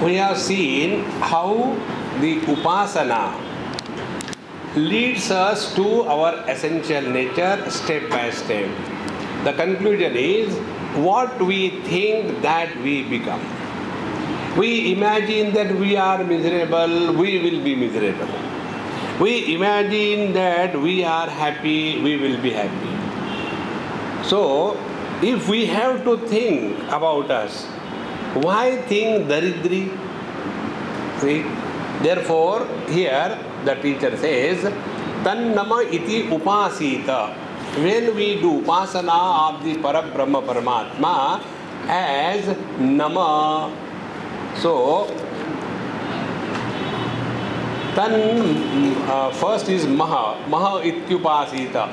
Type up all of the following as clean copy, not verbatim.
We have seen how the upasana leads us to our essential nature step by step. The conclusion is what we think that we become. We imagine that we are miserable, we will be miserable. We imagine that we are happy, we will be happy. So, if we have to think about us, why think Daridri? See? Therefore, here the teacher says, Tannama iti upasita. When we do upasana of the Parabrahma Paramatma as Nama, so first is Maha ityupasita.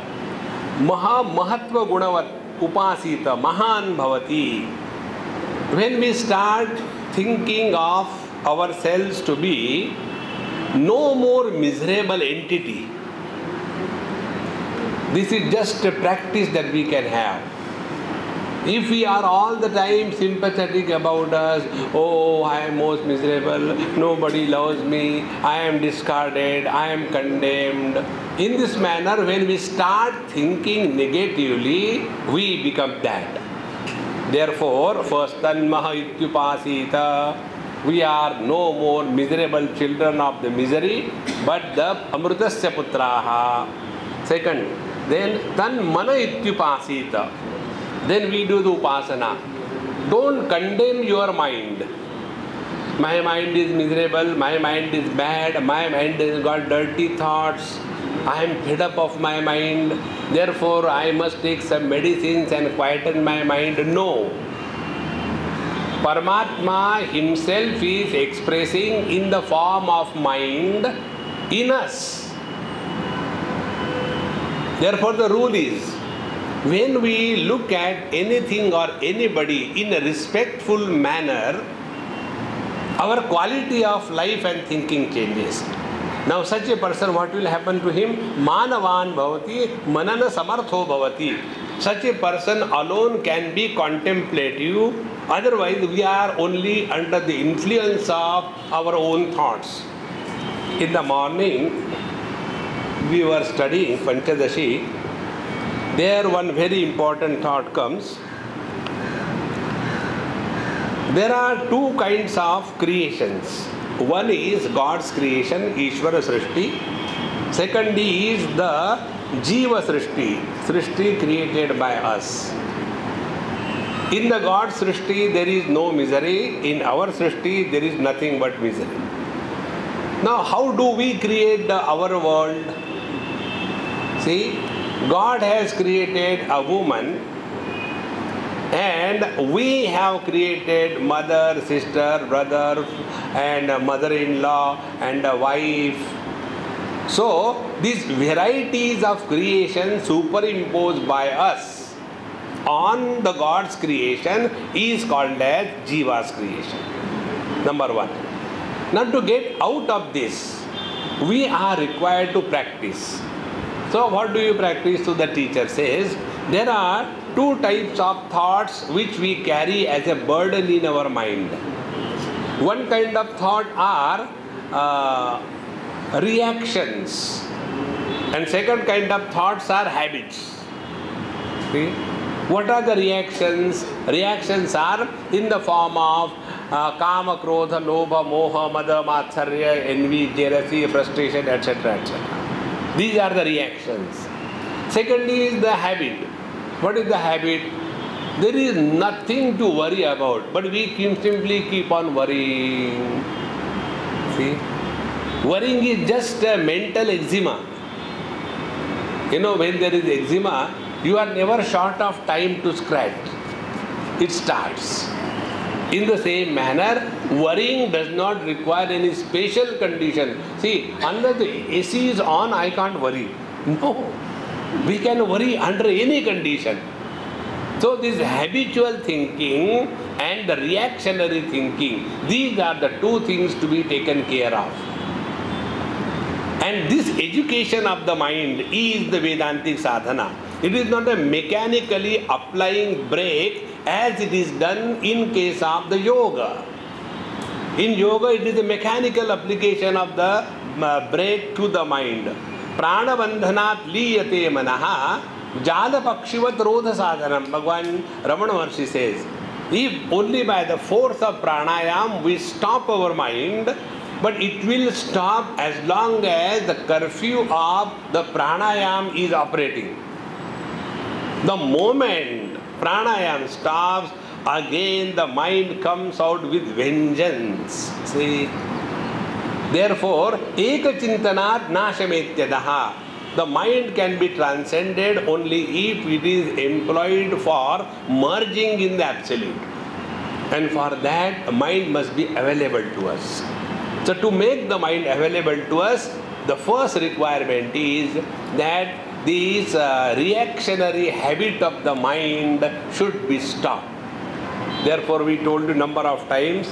Maha Mahatva Gunavat upasita. Mahan bhavati. When we start thinking of ourselves to be no more miserable entity, this is just a practice that we can have. If we are all the time sympathetic about us, oh, I am most miserable, nobody loves me, I am discarded, I am condemned. In this manner, when we start thinking negatively, we become that. Therefore, first tanmaha ityupasita, we are no more miserable children of the misery, but the amrutasya putraha. Second, then tan mana ityupasita. Then we do the upasana. Don't condemn your mind. My mind is miserable, my mind is bad, my mind has got dirty thoughts, I am fed up of my mind, therefore I must take some medicines and quieten my mind. No. Paramatma himself is expressing in the form of mind in us. Therefore the rule is, when we look at anything or anybody in a respectful manner, our quality of life and thinking changes. Now such a person, what will happen to him? Manavan bhavati, manana samartho bhavati. Such a person alone can be contemplative, otherwise we are only under the influence of our own thoughts. In the morning, we were studying Panchadashi. There one very important thought comes. There are two kinds of creations. One is God's creation, Ishvara Srishti. Second is the Jiva Srishti, Srishti created by us. In the God's Srishti there is no misery. In our Srishti there is nothing but misery. Now how do we create our world? See, God has created a woman and we have created mother, sister, brother and mother-in-law and a wife. So these varieties of creation superimposed by us on the God's creation is called as Jiva's creation. Number one. Now to get out of this, we are required to practice. So what do you practice? So the teacher says, there are two types of thoughts which we carry as a burden in our mind. One kind of thought are reactions, and second kind of thoughts are habits. See? What are the reactions? Reactions are in the form of kama, krodha, lobha, moha, mada, matsarya, envy, jealousy, frustration, etc. etc. These are the reactions. Secondly is the habit. What is the habit? There is nothing to worry about, but we simply keep on worrying. See? Worrying is just a mental eczema. You know, when there is eczema, you are never short of time to scratch. It starts. In the same manner, worrying does not require any special condition. See, unless the AC is on, I can't worry. No. We can worry under any condition. So this habitual thinking and the reactionary thinking, these are the two things to be taken care of. And this education of the mind is the Vedantic sadhana. It is not a mechanically applying brake as it is done in case of the yoga. In yoga, it is a mechanical application of the breath to the mind. Prana bandhanat liyate manaha jala pakshivat rodha sadhanam. Bhagavan Ramana Maharshi says, if only by the force of pranayam we stop our mind, but it will stop as long as the curfew of the pranayam is operating. The moment pranayam stops, again the mind comes out with vengeance. See? Therefore, eka chintanat nashametyadaha. The mind can be transcended only if it is employed for merging in the absolute. And for that, mind must be available to us. So to make the mind available to us, the first requirement is that this reactionary habit of the mind should be stopped. Therefore, we told you number of times,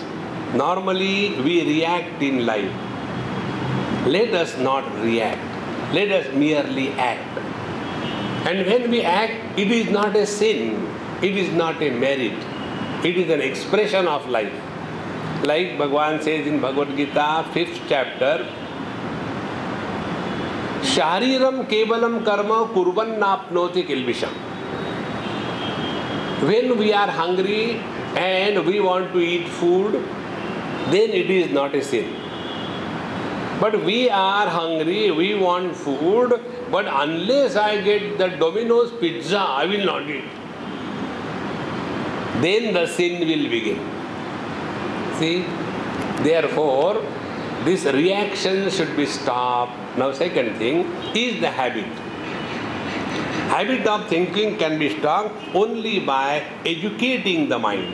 normally we react in life. Let us not react. Let us merely act. And when we act, it is not a sin. It is not a merit. It is an expression of life. Like Bhagavan says in Bhagavad Gita, 5th chapter, Shariram kevalam karma kurvan napnoti kilbisham. When we are hungry and we want to eat food, then it is not a sin. But we are hungry, we want food, but unless I get the Domino's pizza, I will not eat. Then the sin will begin. See? Therefore, this reaction should be stopped. Now, second thing is the habit. Habit of thinking can be stopped only by educating the mind.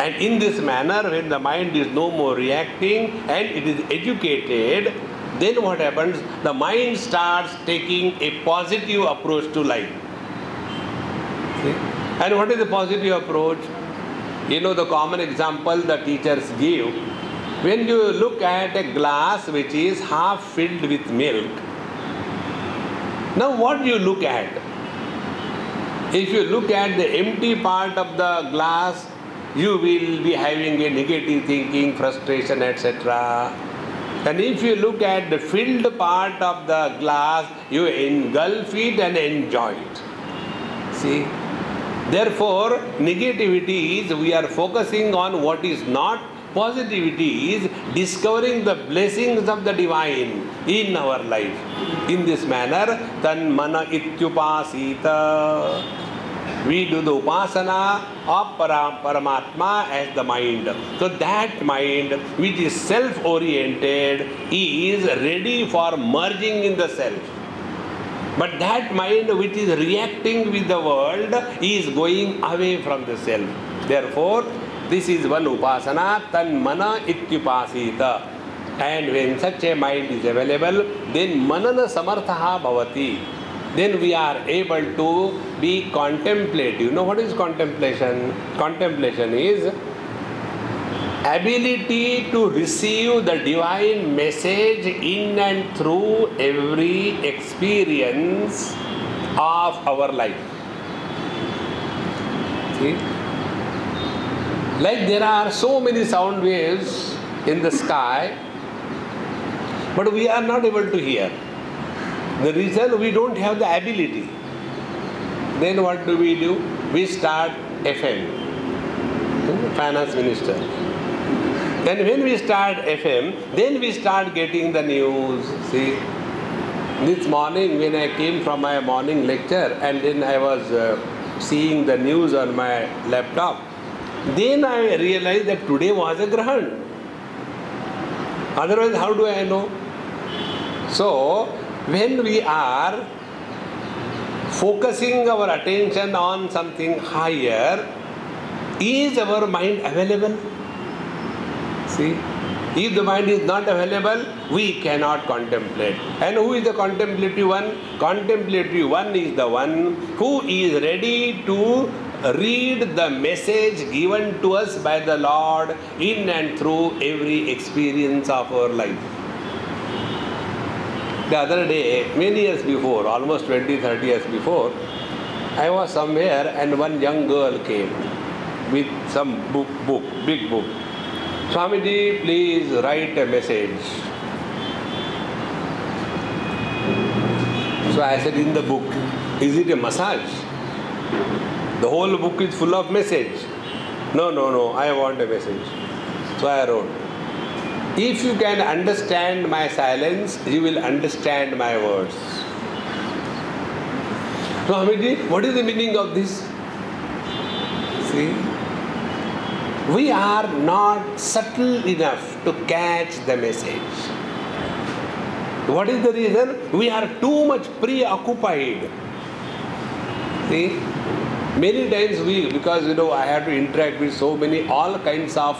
And in this manner, when the mind is no more reacting and it is educated, then what happens? The mind starts taking a positive approach to life. See? And what is the positive approach? You know the common example the teachers give. When you look at a glass which is half filled with milk, now what do you look at? If you look at the empty part of the glass, you will be having a negative thinking, frustration, etc. And if you look at the filled part of the glass, you engulf it and enjoy it. See? Therefore, negativity is we are focusing on what is not. Positivity is discovering the blessings of the divine in our life. In this manner, tan mana ityupasita. We do the upasana of Paramatma as the mind. So that mind which is self-oriented is ready for merging in the self. But that mind which is reacting with the world is going away from the self. Therefore, this is one upasana, tan mana ityupasita. And when such a mind is available, then manana samarthaha bhavati. Then we are able to be contemplative. You know what is contemplation? Contemplation is ability to receive the divine message in and through every experience of our life. See? Like there are so many sound waves in the sky, but we are not able to hear. The reason we don't have the ability. Then what do? We start FM, finance minister. Then when we start FM, then we start getting the news. See, this morning when I came from my morning lecture and then I was seeing the news on my laptop, then I realized that today was a Grahan. Otherwise, how do I know? So, when we are focusing our attention on something higher, is our mind available? See, if the mind is not available, we cannot contemplate. And who is the contemplative one? Contemplative one is the one who is ready to read the message given to us by the Lord in and through every experience of our life. The other day, many years before, almost 20-30 years before, I was somewhere and one young girl came with some book, big book. Swamiji, please write a message. So I said, in the book, is it a massage? The whole book is full of message. No, I want a message. So I wrote, if you can understand my silence, you will understand my words. Swamiji, what is the meaning of this? See? We are not subtle enough to catch the message. What is the reason? We are too much preoccupied. See? Many times because I have to interact with so many, all kinds of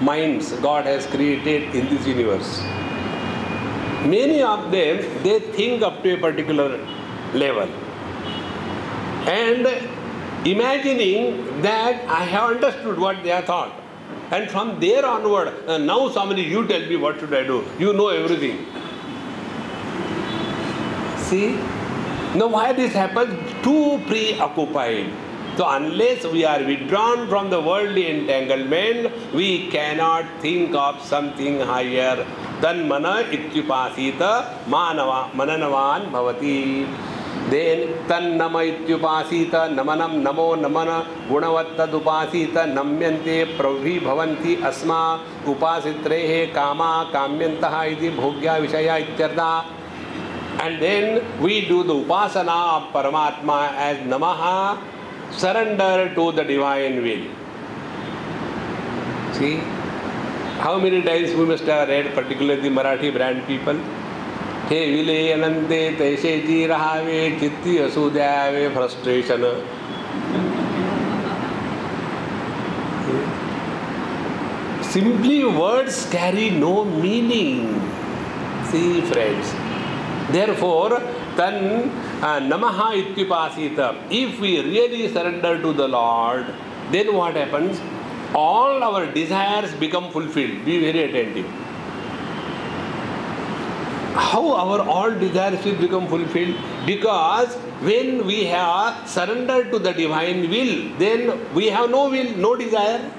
minds God has created in this universe. Many of them, they think up to a particular level. And imagining that I have understood what they have thought. And from there onward, now somebody, you tell me what should I do. You know everything. See? Now why this happens? Too preoccupied. So unless we are withdrawn from the worldly entanglement, we cannot think of something higher. Tan mana ityupasita mananavan bhavati. Then tan nama ityupasita namanam namo namana gunavattadupasita namyante pravhi bhavanti asma upasitrehe kama kamyantaha iti bhogya vishaya ityartha. And then we do the upasana of Paramatma as Namaha, surrender to the divine will. See? How many times we must have read, particularly the Marathi brand people? He vile anante taise ji rahave chitti asudhyave frustration. Simply words carry no meaning. See, friends. Therefore, tan namaha ityupasita. If we really surrender to the Lord, then what happens? All our desires become fulfilled. Be very attentive. How our all desires will become fulfilled? Because when we have surrendered to the divine will, then we have no will, no desire.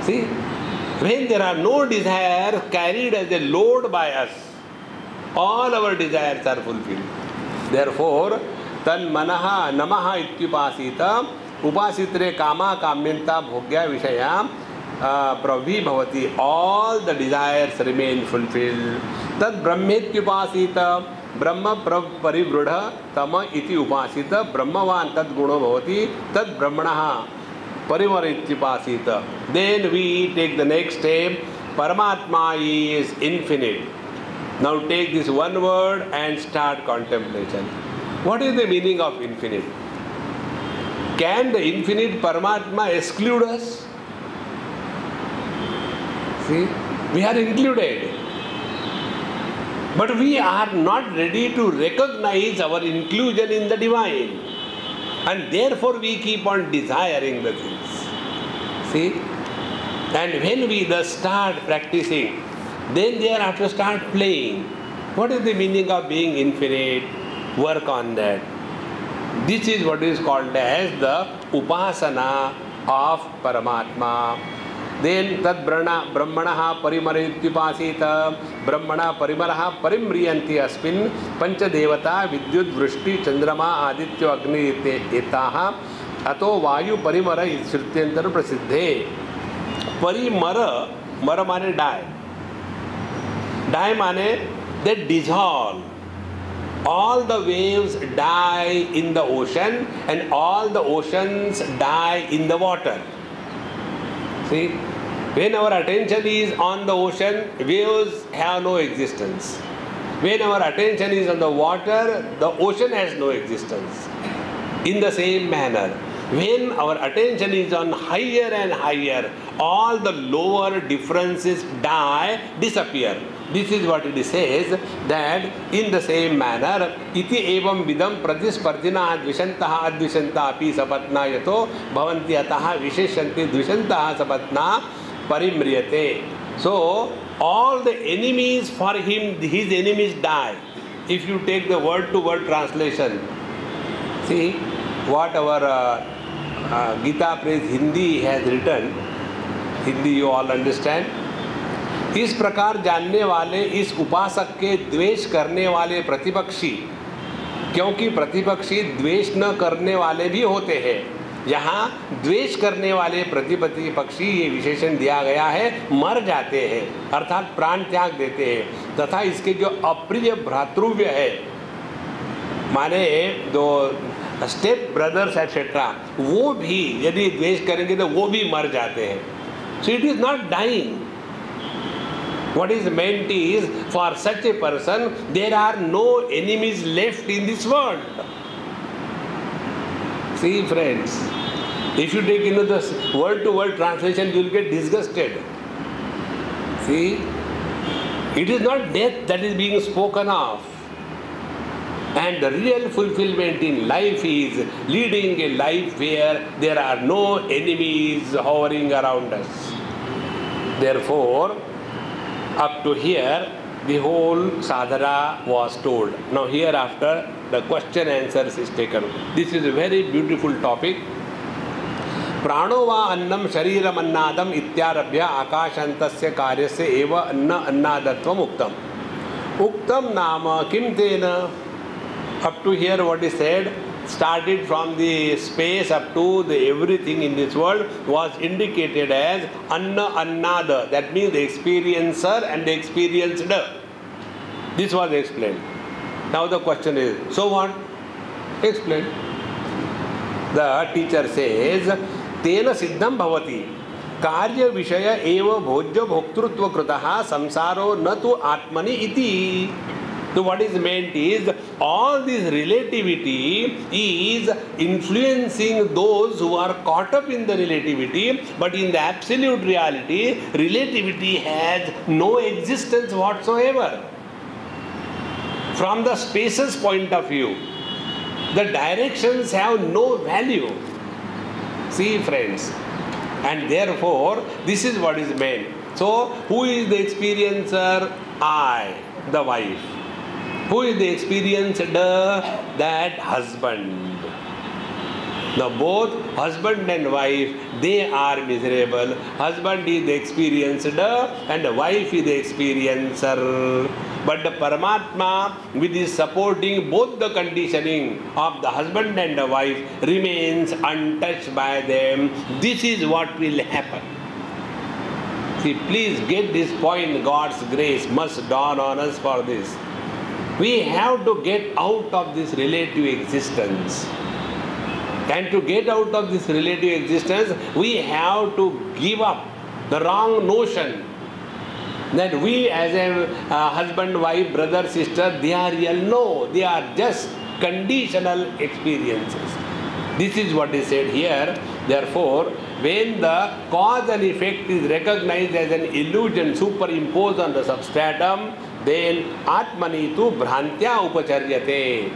See? When there are no desire carried as a load by us, all our desires are fulfilled. Therefore, tan manaha namaha ityupasita upasitre kama kamyanta bhogya vishaya pravhi bhavati. All the desires remain fulfilled. Tad brahmetyupasita brahma parivruddha tama iti upasita brahmavan tad guno bhavati tad brahmanaha parimarityupasita. Then we take the next step. Paramatma is infinite. Now take this one word and start contemplation. What is the meaning of infinite? Can the infinite Paramatma exclude us? See, we are included. But we are not ready to recognize our inclusion in the divine. And therefore we keep on desiring the things. See? And when we thus start practicing, then thereafter start playing. What is the meaning of being infinite? Work on that. This is what is called as the upasana of Paramatma. Then tad brahmanaha parimarityupasita brahmana parimaraha parimriyanti asmin pancha devata vidyut vrishti chandrama aditya agni etaha ato vayu parimara shrutyantara prasiddhe. Parimara, mara mane die. Die mane, they dissolve. All the waves die in the ocean and all the oceans die in the water. See, when our attention is on the ocean, waves have no existence. When our attention is on the water, the ocean has no existence. In the same manner, when our attention is on higher and higher, all the lower differences disappear. This is what it says, that in the same manner, iti evam vidam pratisparthina dvishantaha advishanta api sapatna yato bhavanti ataha visheshanti dvishantaha sapatna parimriyate. So, all the enemies for him, his enemies die. If you take the word-to-word translation, See what our Gita Press Hindi has written. Hindi you all understand. इस प्रकार जानने वाले इस उपासक के द्वेष करने वाले प्रतिपक्षी, क्योंकि प्रतिपक्षी द्वेष न करने वाले भी होते हैं, यहाँ द्वेष करने वाले प्रतिपक्षी ये विशेषण दिया गया है, मर जाते हैं अर्थात प्राण त्याग देते हैं। तथा इसके जो अप्रिय भ्रातृव्य है, माने दो स्टेप ब्रदर्स एटसेट्रा, वो भी यदि द्वेष करेंगे तो वो भी मर जाते हैं। So it is not dying. What is meant is, for such a person there are no enemies left in this world. See friends, if you take the word to word translation, you will get disgusted. See, it is not death that is being spoken of, and the real fulfillment in life is leading a life where there are no enemies hovering around us. Therefore, up to here the whole sadhana was told. Now hereafter the question answers is taken. This is a very beautiful topic. प्राणो वा अन्नम शरीरम अन्नादम इत्यारभ्य आकाशांतस्य कार्यस्य एव अन्न अन्नादत्वम उक्तम. उक्तम नाम किम तेन. Up to here what is said, started from the space up to the everything in this world was indicated as anna annada. That means the experiencer and the experienced. This was explained. Now the question is, so what? Explain. The teacher says, तेन सिद्धम भवति कार्य विषय एव भोज्य भोक्तृत्व कृतः संसारो न तु आत्मनि इति. So what is meant is, all this relativity is influencing those who are caught up in the relativity, but in the absolute reality, relativity has no existence whatsoever. From the space's point of view, the directions have no value. See friends, and therefore this is what is meant. So who is the experiencer? I, the wife. Who is the experienced? That husband. Now both husband and wife, they are miserable. Husband is the experienced and the wife is the experiencer. But the Paramatma, with his supporting both the conditioning of the husband and the wife, remains untouched by them. This is what will happen. See, please get this point. God's grace must dawn on us for this. We have to get out of this relative existence. And to get out of this relative existence, we have to give up the wrong notion that we as a husband, wife, brother, sister, they are real. No, they are just conditional experiences. This is what is said here. Therefore, when the cause and effect is recognized as an illusion superimposed on the substratum, then Atmani tu Bhrantya Upacharyate.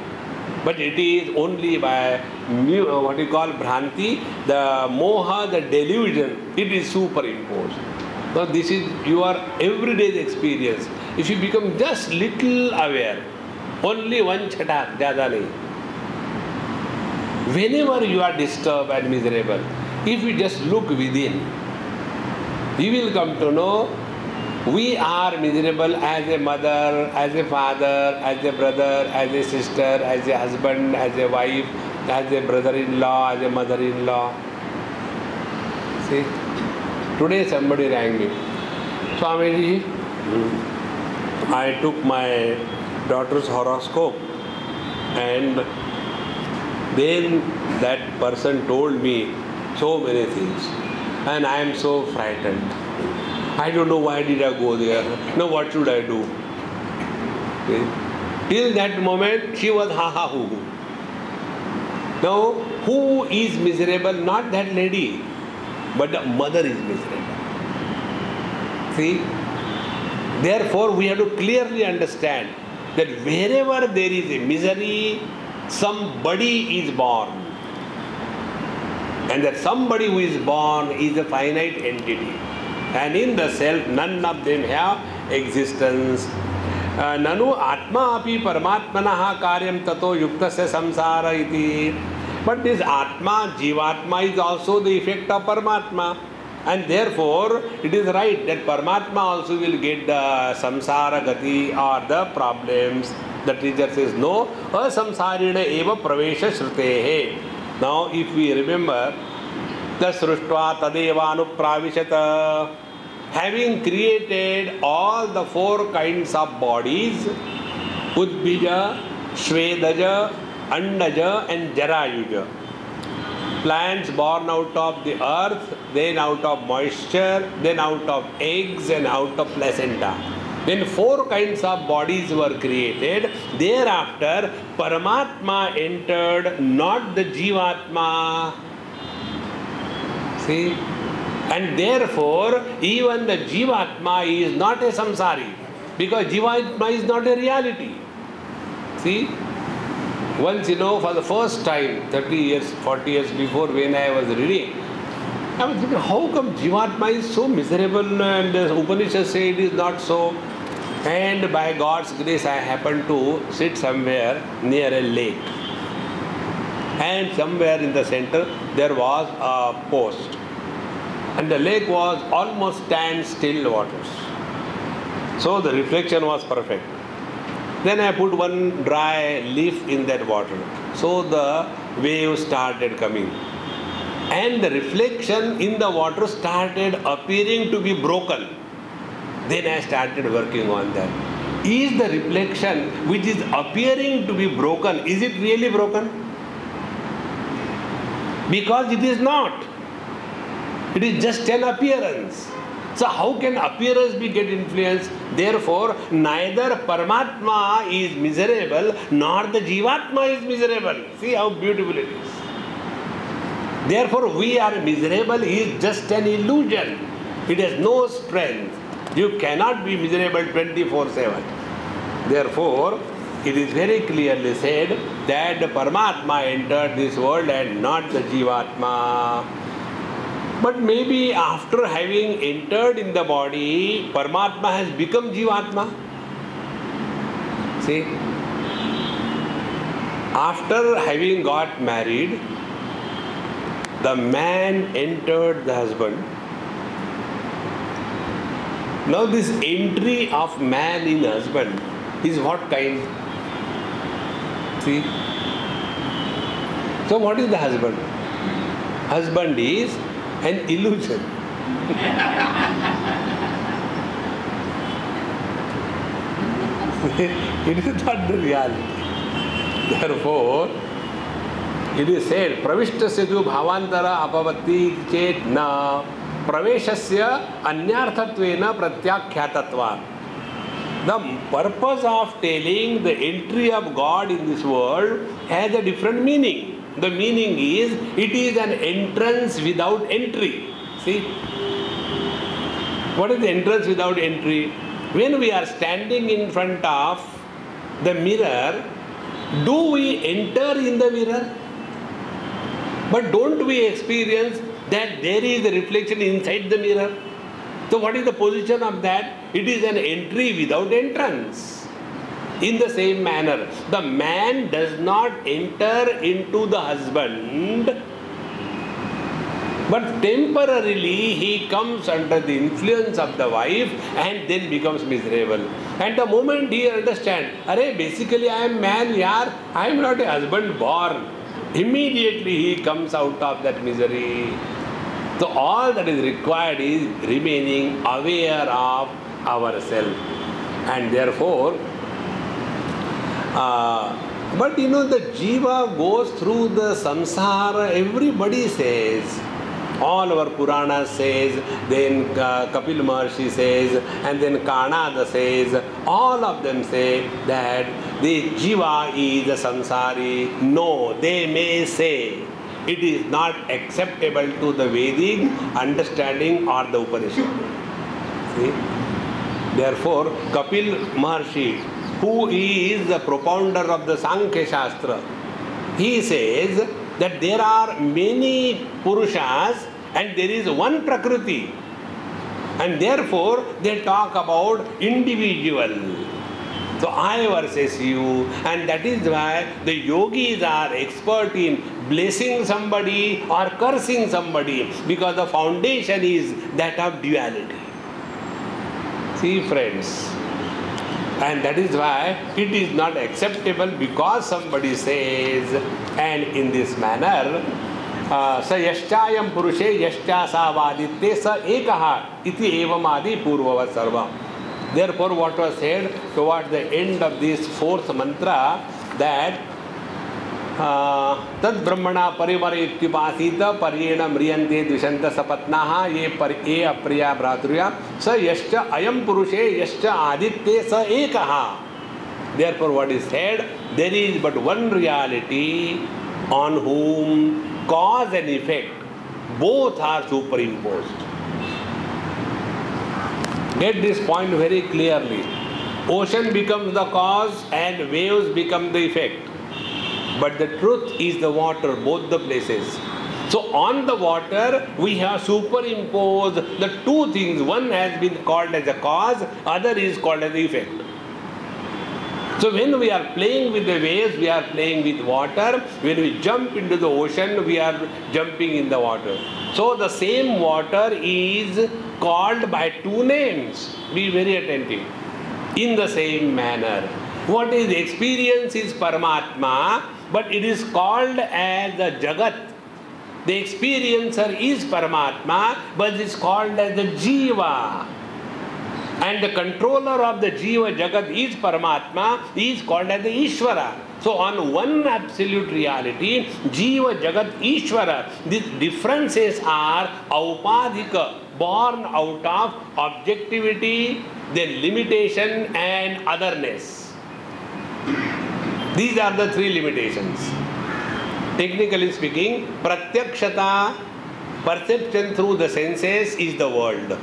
But it is only by what you call Bhranti, the Moha, the delusion, it is superimposed. So this is your everyday experience. If you become just little aware, only one chatak, zyada nahi. Whenever you are disturbed and miserable, if you just look within, you will come to know we are miserable as a mother, as a father, as a brother, as a sister, as a husband, as a wife, as a brother-in-law, as a mother-in-law. See, today somebody rang me. Swamiji, I took my daughter's horoscope and then that person told me so many things and I am so frightened. I don't know why did I go there. Now what should I do? Okay. Till that moment she was ha ha hoo hoo. Now who is miserable? Not that lady, but the mother is miserable. See? Therefore we have to clearly understand that wherever there is a misery, somebody is born. And that somebody who is born is a finite entity. And in the self, none of them have existence. ननु आत्मा अपि परमात्मनः कार्यं ततो युक्तस्य संसार इति. But this Atma, Jivatma is also the effect of Paramatma. And therefore, it is right that Paramatma also will get the samsara gati or the problems. The teacher says, no, asamsarina eva pravesha shrutehe. Now, if we remember, the sruštva tadeva anupravishata, having created all the four kinds of bodies, Udbija, Shvedaja, Andaja and Jarayuja. Plants born out of the earth, then out of moisture, then out of eggs and out of placenta. Then four kinds of bodies were created. Thereafter, Paramatma entered, not the Jivatma. See? And therefore, even the Jivatma is not a samsari, because Jivatma is not a reality. See? Once, for the first time, 30 years, 40 years before, when I was reading, I was thinking, how come Jivatma is so miserable and the Upanishads say it is not so? And by God's grace, I happened to sit somewhere near a lake. And somewhere in the center, there was a post. And the lake was almost standstill waters. So the reflection was perfect. Then I put one dry leaf in that water. So the waves started coming. And the reflection in the water started appearing to be broken. Then I started working on that. Is the reflection which is appearing to be broken, is it really broken? Because it is not. It is just an appearance. So how can appearance be get influenced? Therefore, neither Paramatma is miserable, nor the Jivatma is miserable. See how beautiful it is. Therefore, we are miserable is just an illusion. It has no strength. You cannot be miserable 24/7. Therefore, it is very clearly said that the Paramatma entered this world and not the Jivatma. But maybe after having entered in the body, Paramatma has become Jivatma. See? After having got married, the man entered the husband. Now this entry of man in husband is what kind? See? So what is the husband? Husband is an illusion. It is not the reality. Therefore, it is said, Pravishtasya tu bhavantara apavatti chet na praveshasya anyarthatvena pratyakhyatattva. The purpose of telling the entry of God in this world has a different meaning. The meaning is, it is an entrance without entry. See? What is the entrance without entry? When we are standing in front of the mirror, do we enter in the mirror? But don't we experience that there is a reflection inside the mirror? So what is the position of that? It is an entry without entrance. In the same manner, the man does not enter into the husband, but temporarily he comes under the influence of the wife and then becomes miserable. And the moment he understands, basically I am man, I am not a husband born. Immediately he comes out of that misery. So all that is required is remaining aware of ourselves. And therefore, but the jiva goes through the samsara, everybody says. All our Puranas says, then Kapil Maharshi says, and then Kanada says, all of them say that the jiva is a samsari. No, they may say it is not acceptable to the Vedic understanding or the Upanishad. See? Therefore, Kapil Maharshi, who is the propounder of the Sankhya Shastra, he says that there are many Purushas and there is one Prakriti. And therefore, they talk about individual. So I versus you, and that is why the yogis are expert in blessing somebody or cursing somebody, because the foundation is that of duality. See, friends, and that is why it is not acceptable, because somebody says, and in this manner, स यश्चायं पुरुषे यश्चा सा वादित्ये स एकः इति एवं आदि पूर्ववत् सर्वम्. Therefore, what was said towards the end of this fourth mantra, that तद ब्रह्मणा परिमरेत्युपासीत पर्येण म्रियन्ते द्विषन्त सपत्नाः ये अप्रिया भ्रातृया स यश्च अयं पुरुषे यश्च आदित्ये स एकः. Therefore, what is said, there is but one reality on whom cause and effect both are superimposed. Get this point very clearly. Ocean becomes the cause and waves become the effect. But the truth is the water, both the places. So on the water, we have superimposed the two things. One has been called as a cause, other is called as the effect. So when we are playing with the waves, we are playing with water. When we jump into the ocean, we are jumping in the water. So the same water is called by two names. Be very attentive. In the same manner, what is experience is Paramatma, but it is called as the Jagat. The experiencer is Paramatma, but it is called as the Jiva. And the controller of the Jiva Jagat is Paramatma, is called as the Ishvara. So on one absolute reality, Jiva Jagat Ishvara, these differences are aupadhika, born out of objectivity, then limitation and otherness. These are the three limitations. Technically speaking, pratyakshata, perception through the senses, is the world.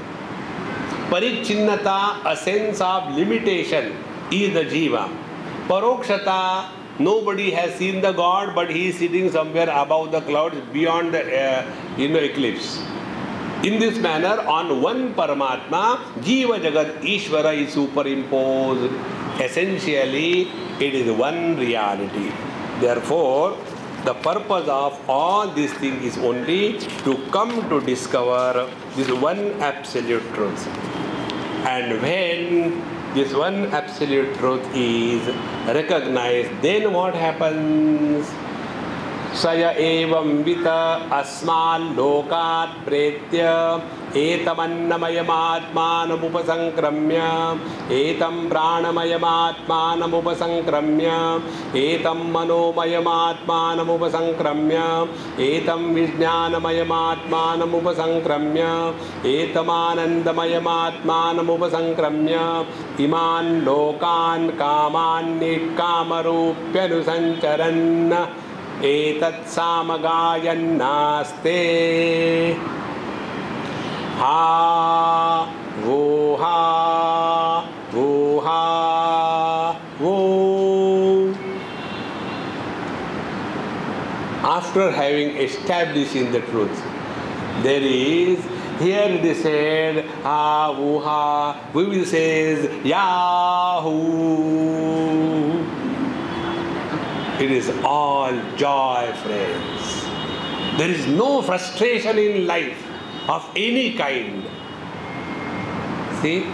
Parichinnata, a sense of limitation, is the jiva. Parokshata, nobody has seen the God, but he is sitting somewhere above the clouds beyond the eclipse. In this manner, on one Paramatma, Jiva Jagat Ishvara is superimposed. Essentially, it is one reality. Therefore, the purpose of all these things is only to come to discover this one absolute truth. And when this one absolute truth is recognized, then what happens? Saya evam vita asmal lokat pretya etamannamayamatmanam upasankramya etam pranamayamatmanam upasankramya etam manomayamatmanam upasankramya etam vijnanamayamatmanam upasankramya etamanandamayamatmanam upasankramya iman lokan kaman nikamarupyanusancharan एतत् सामगायन्नास्ते हा वो After having established in the truth, there is, here it is said, ha, wo, ha, we will say, Yahoo. It is all joy, friends. There is no frustration in life of any kind. See?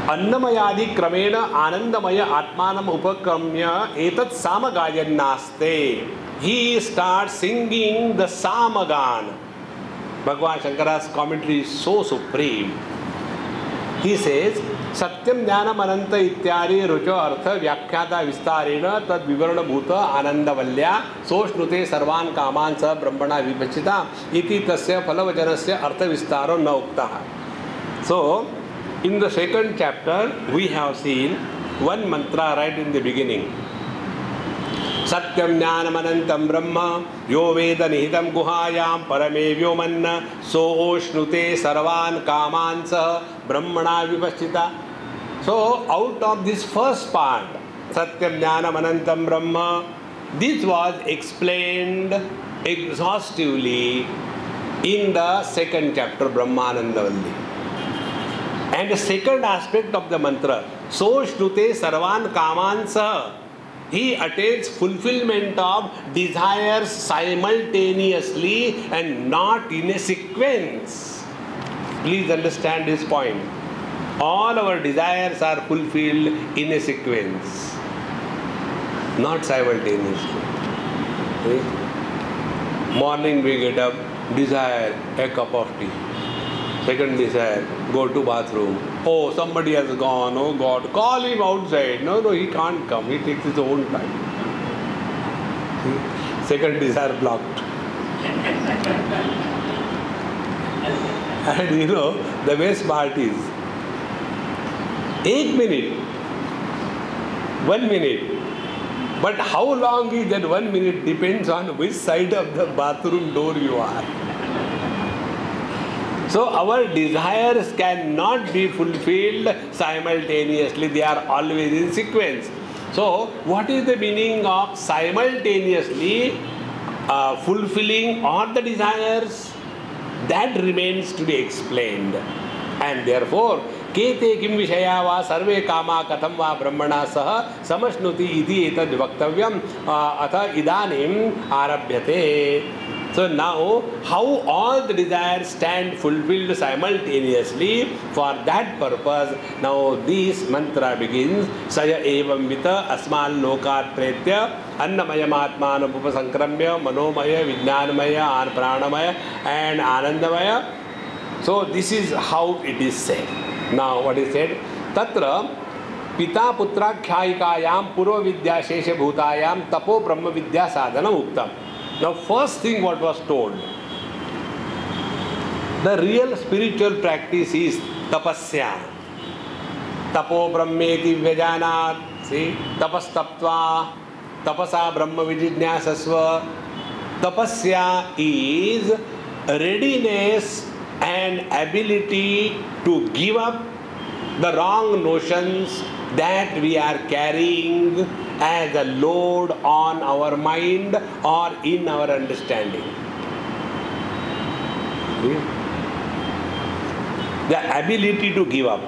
Annamayadi kramena anandamaya atmanam upakramya etat samagayannaste. He starts singing the Samagan. Bhagavan Shankara's commentary is so supreme. He says, Satyam Jnanam Ananta Ityari Rucho Artha Vyakhyaata Vistarena Tad Vivarana Bhuta Anandavalya Soshnute Sarvan Kamansa Brahmana Vibhachita Iti Tasya Phalavajanasya Artha Vistaro Na Uktaha. So, in the second chapter, we have seen one mantra right in the beginning. Satyam Jnanam Anantam Brahma Yo Veda Nihitam Guhayam Parame Vyomanna Soshnute Sarvan Kamansa Brahmana Vibhachita. So, out of this first part, Satyam Jnanam Anantam Brahma, this was explained exhaustively in the second chapter, Brahmanandavalli. And the second aspect of the mantra, So Shnute Sarvan Kamansa. He attains fulfillment of desires simultaneously and not in a sequence. Please understand this point. All our desires are fulfilled in a sequence, not simultaneously. Okay? Morning we get up, desire a cup of tea. Second desire, go to bathroom. Oh, somebody has gone. Oh God, call him outside. No, he can't come. He takes his own time. See? Second desire blocked. And the best part is 8 minutes, 1 minute. But how long is that 1 minute depends on which side of the bathroom door you are. So our desires cannot be fulfilled simultaneously. They are always in sequence. So what is the meaning of simultaneously fulfilling all the desires? That remains to be explained. And therefore, Kete kim vishaya va sarve kama katham va brahmana saha samashnuti iti etad vaktavyam atha idanim arabhyate. So now, how all the desires stand fulfilled simultaneously, for that purpose, now this mantra begins, Saya evam vita asmal lokat pretya annamaya matmanam upasankramya manomaya vijnanamaya pranamaya and anandamaya. So this is how it is said. Now what is said? Tatra Pita putra khyayikayam purva vidya shesha bhutayam tapo brahma vidya sadhana uktam. Now first thing what was told, the real spiritual practice is tapasya. Tapo brahmeti vyajanat. See, tapas taptva, tapasa brahma vijidnyasasva. Tapasya is readiness and ability to give up the wrong notions that we are carrying as a load on our mind or in our understanding. The ability to give up.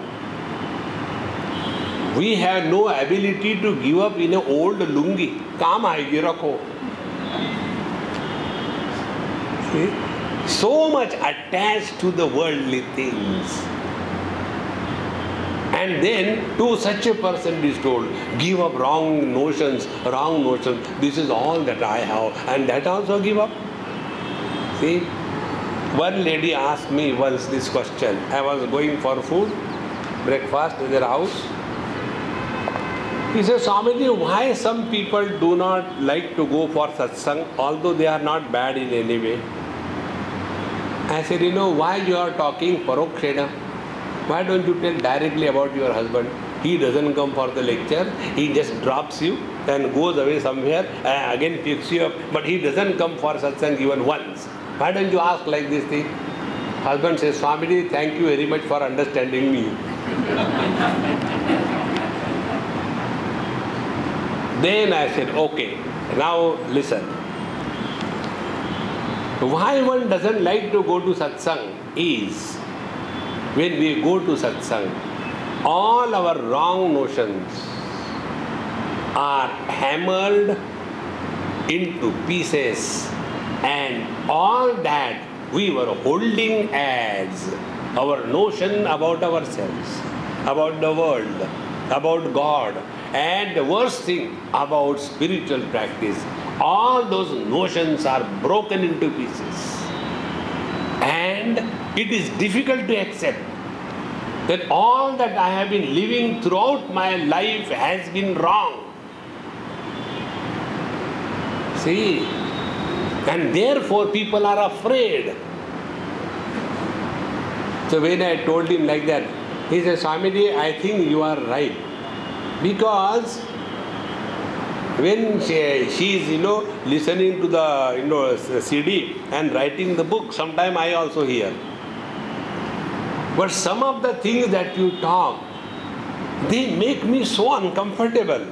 We have no ability to give up in an old lungi. Kaam aayegi rakho. See? So much attached to the worldly things. And then to such a person is told, give up wrong notions. This is all that I have. And that also give up. See, one lady asked me once this question. I was going for food, breakfast in their house. He said, Swamiji, why some people do not like to go for satsang, although they are not bad in any way? I said, why you are talking parokshena? Why don't you tell directly about your husband? He doesn't come for the lecture. He just drops you and goes away somewhere and again picks you up. But he doesn't come for satsang even once. Why don't you ask like this thing? Husband says, Swamiji, thank you very much for understanding me. Then I said, okay, now listen. Why one doesn't like to go to satsang is, when we go to satsang, all our wrong notions are hammered into pieces, and all that we were holding as our notion about ourselves, about the world, about God, and the worst thing about spiritual practice, all those notions are broken into pieces. And it is difficult to accept that all that I have been living throughout my life has been wrong. See, and therefore people are afraid. So when I told him like that, he said, Swamiji, I think you are right. Because when she is, listening to the CD and writing the book, sometime I also hear. But some of the things that you talk, they make me so uncomfortable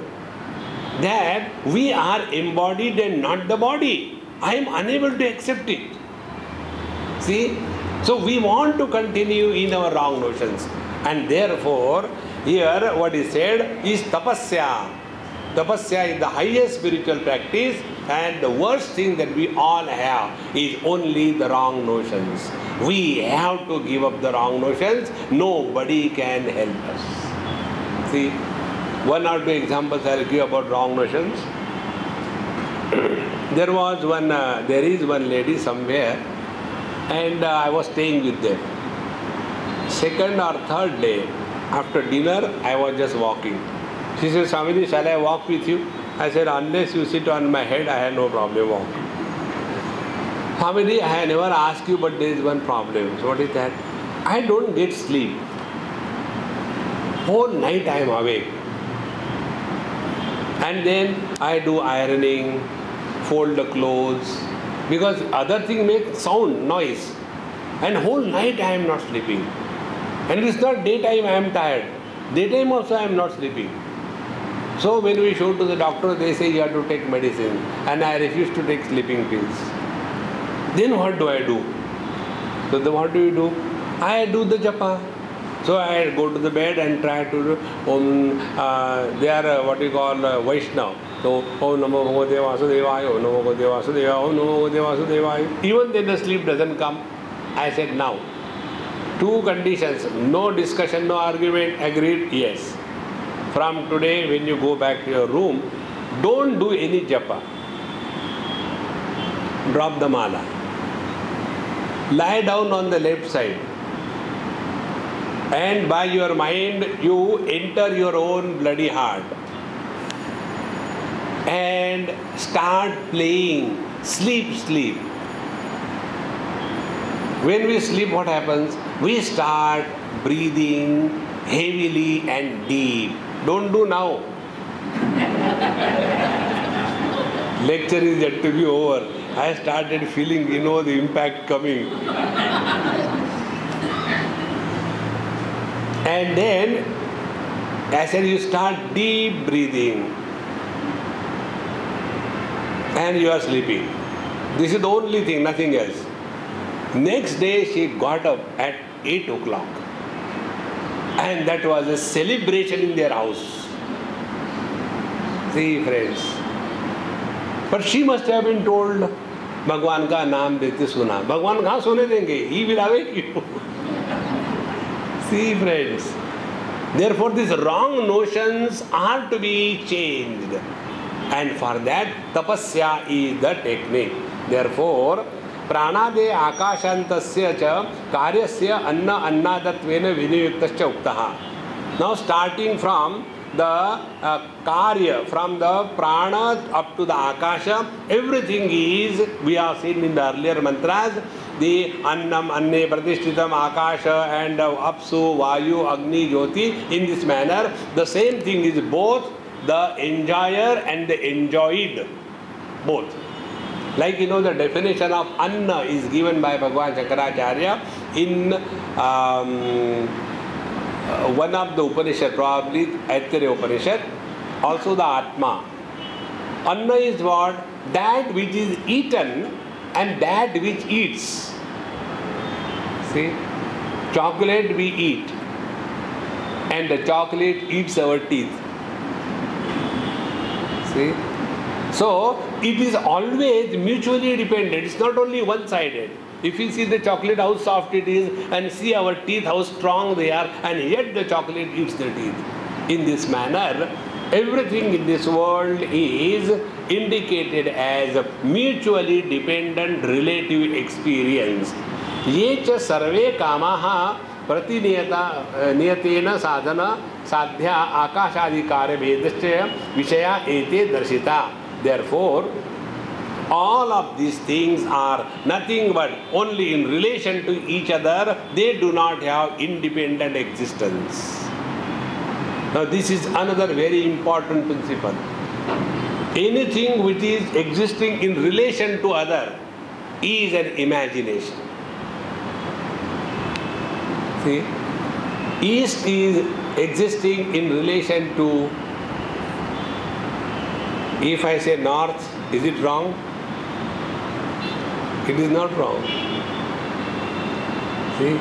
that we are embodied and not the body. I am unable to accept it. See? So we want to continue in our wrong notions. And therefore, Here what is said is tapasya. Tapasya is the highest spiritual practice, and the worst thing that we all have is only the wrong notions. We have to give up the wrong notions. Nobody can help us. See, one or two examples I will give about wrong notions. There is one lady somewhere, and I was staying with them. Second or third day, after dinner, I was just walking. She said, Swamiji, shall I walk with you? I said, unless you sit on my head, I have no problem, walk. Swamiji, I have never asked you, but there is one problem. So what is that? I don't get sleep. Whole night I am awake. And then I do ironing, fold the clothes, because other thing make sound, noise. And whole night I am not sleeping. And it's not daytime I am tired. Daytime also I am not sleeping. So when we show to the doctor, they say you have to take medicine. And I refuse to take sleeping pills. Then what do I do? So what do you do? I do the japa. So I go to the bed and try to do they are what we call Vaishnava. So Om Namo Bhagavate Vasudevaya, Om Namo Bhagavate Vasudevaya, Om Namo Bhagavate Vasudevaya. Even then the sleep doesn't come. I said now. Two conditions, no discussion, no argument, agreed, yes. From today, when you go back to your room, don't do any japa. Drop the mala. Lie down on the left side. And by your mind, you enter your own bloody heart. And start playing. Sleep, sleep. When we sleep, what happens? We start breathing heavily and deep. Don't do now. Lecture is yet to be over. I started feeling, the impact coming. And then, I said, you start deep breathing. And you are sleeping. This is the only thing, nothing else. Next day she got up at 8 o'clock. And that was a celebration in their house. See, friends. But she must have been told, Bhagwan ka naam dete suna. Bhagwan kahan sune denge? He will awake you. See, friends. Therefore, these wrong notions are to be changed. And for that, tapasya is the technique. Therefore, प्राणादे आकाशांतस्य च कार्यस्य अन्न अन्नादत्वेन विनियुक्तश्च उक्तः. Now starting from the karya, from the prana up to the akasha, everything is, we have seen in the earlier mantras, the annam, anne, pratishtitam, akasha and apsu, vayu, agni, jyoti, in this manner, the same thing is both the enjoyer and the enjoyed, both. Like the definition of anna is given by Bhagavan Shankaracharya in one of the Upanishad, probably Aitareya Upanishad, also the Atma. Anna is what? That which is eaten and that which eats. See? Chocolate we eat and the chocolate eats our teeth. See? So, it is always mutually dependent. It's not only one-sided. If you see the chocolate, how soft it is, and see our teeth, how strong they are, and yet the chocolate eats the teeth. In this manner, everything in this world is indicated as mutually dependent relative experience. Ye cha sarve kamaha pratiniyatena sadhana sadhya akashadikare vedasya vishaya ete darshita. Therefore, all of these things are nothing but only in relation to each other. They do not have independent existence. Now this is another very important principle. Anything which is existing in relation to other is an imagination. See, East is existing in relation to, if I say north, is it wrong? It is not wrong. See,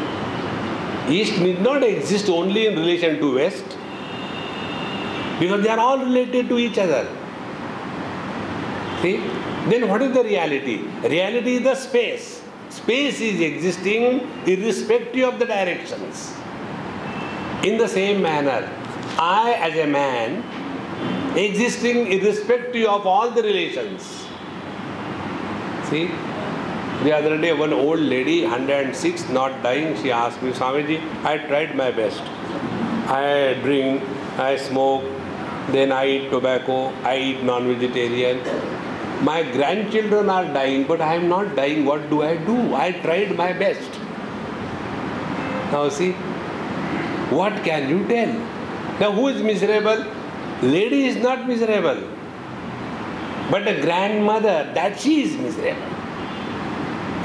East need not exist only in relation to West. because they are all related to each other. See? Then what is the reality? Reality is the space. Space is existing irrespective of the directions. In the same manner, I as a man existing irrespective of all the relations. See? The other day, one old lady, 106, not dying, she asked me, Swamiji, I tried my best. I drink, I smoke, then I eat tobacco, I eat non-vegetarian. My grandchildren are dying, but I am not dying. What do? I tried my best. Now see, what can you tell? Now who is miserable? Lady is not miserable. But a grandmother, that she is miserable.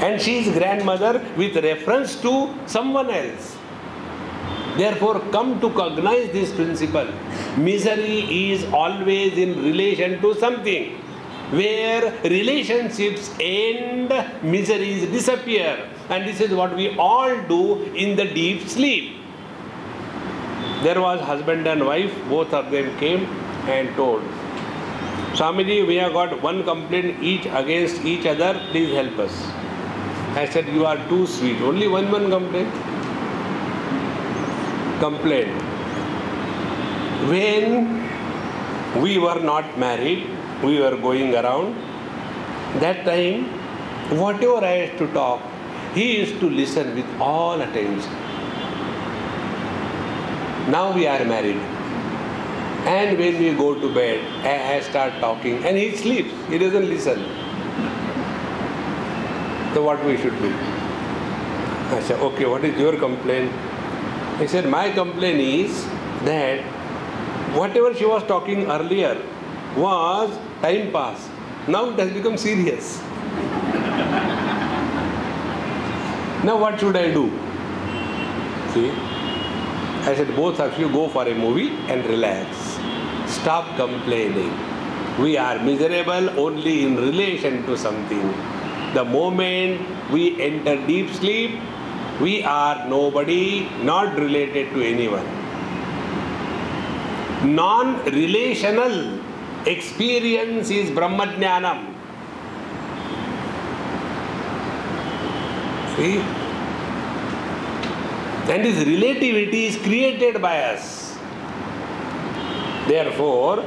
And she is grandmother with reference to someone else. Therefore, come to cognize this principle. Misery is always in relation to something. Where relationships end, miseries disappear. And this is what we all do in the deep sleep. There was husband and wife, both of them came and told, Swamiji, we have got one complaint each against each other, please help us. I said, you are too sweet. Only one complaint. When we were not married, we were going around. That time, whatever I used to talk, he used to listen with all attention. Now we are married. And when we go to bed, I start talking and he sleeps. He doesn't listen. So what we should do? I said, okay, what is your complaint? He said, my complaint is that whatever she was talking earlier was time pass. Now it has become serious. Now what should I do? See? I said, both of you go for a movie and relax. Stop complaining. We are miserable only in relation to something. The moment we enter deep sleep, we are nobody, not related to anyone. Non-relational experience is Brahmajnanam. See? And this relativity is created by us. Therefore,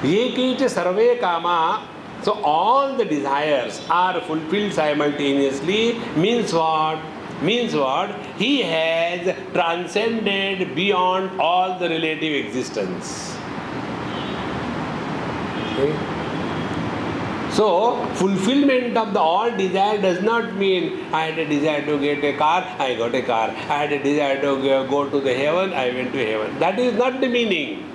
Yekecha sarve kama, so all the desires are fulfilled simultaneously, means what? Means what? He has transcended beyond all the relative existence. Okay? So, fulfillment of the all desire does not mean I had a desire to get a car, I got a car. I had a desire to go to the heaven, I went to heaven. That is not the meaning.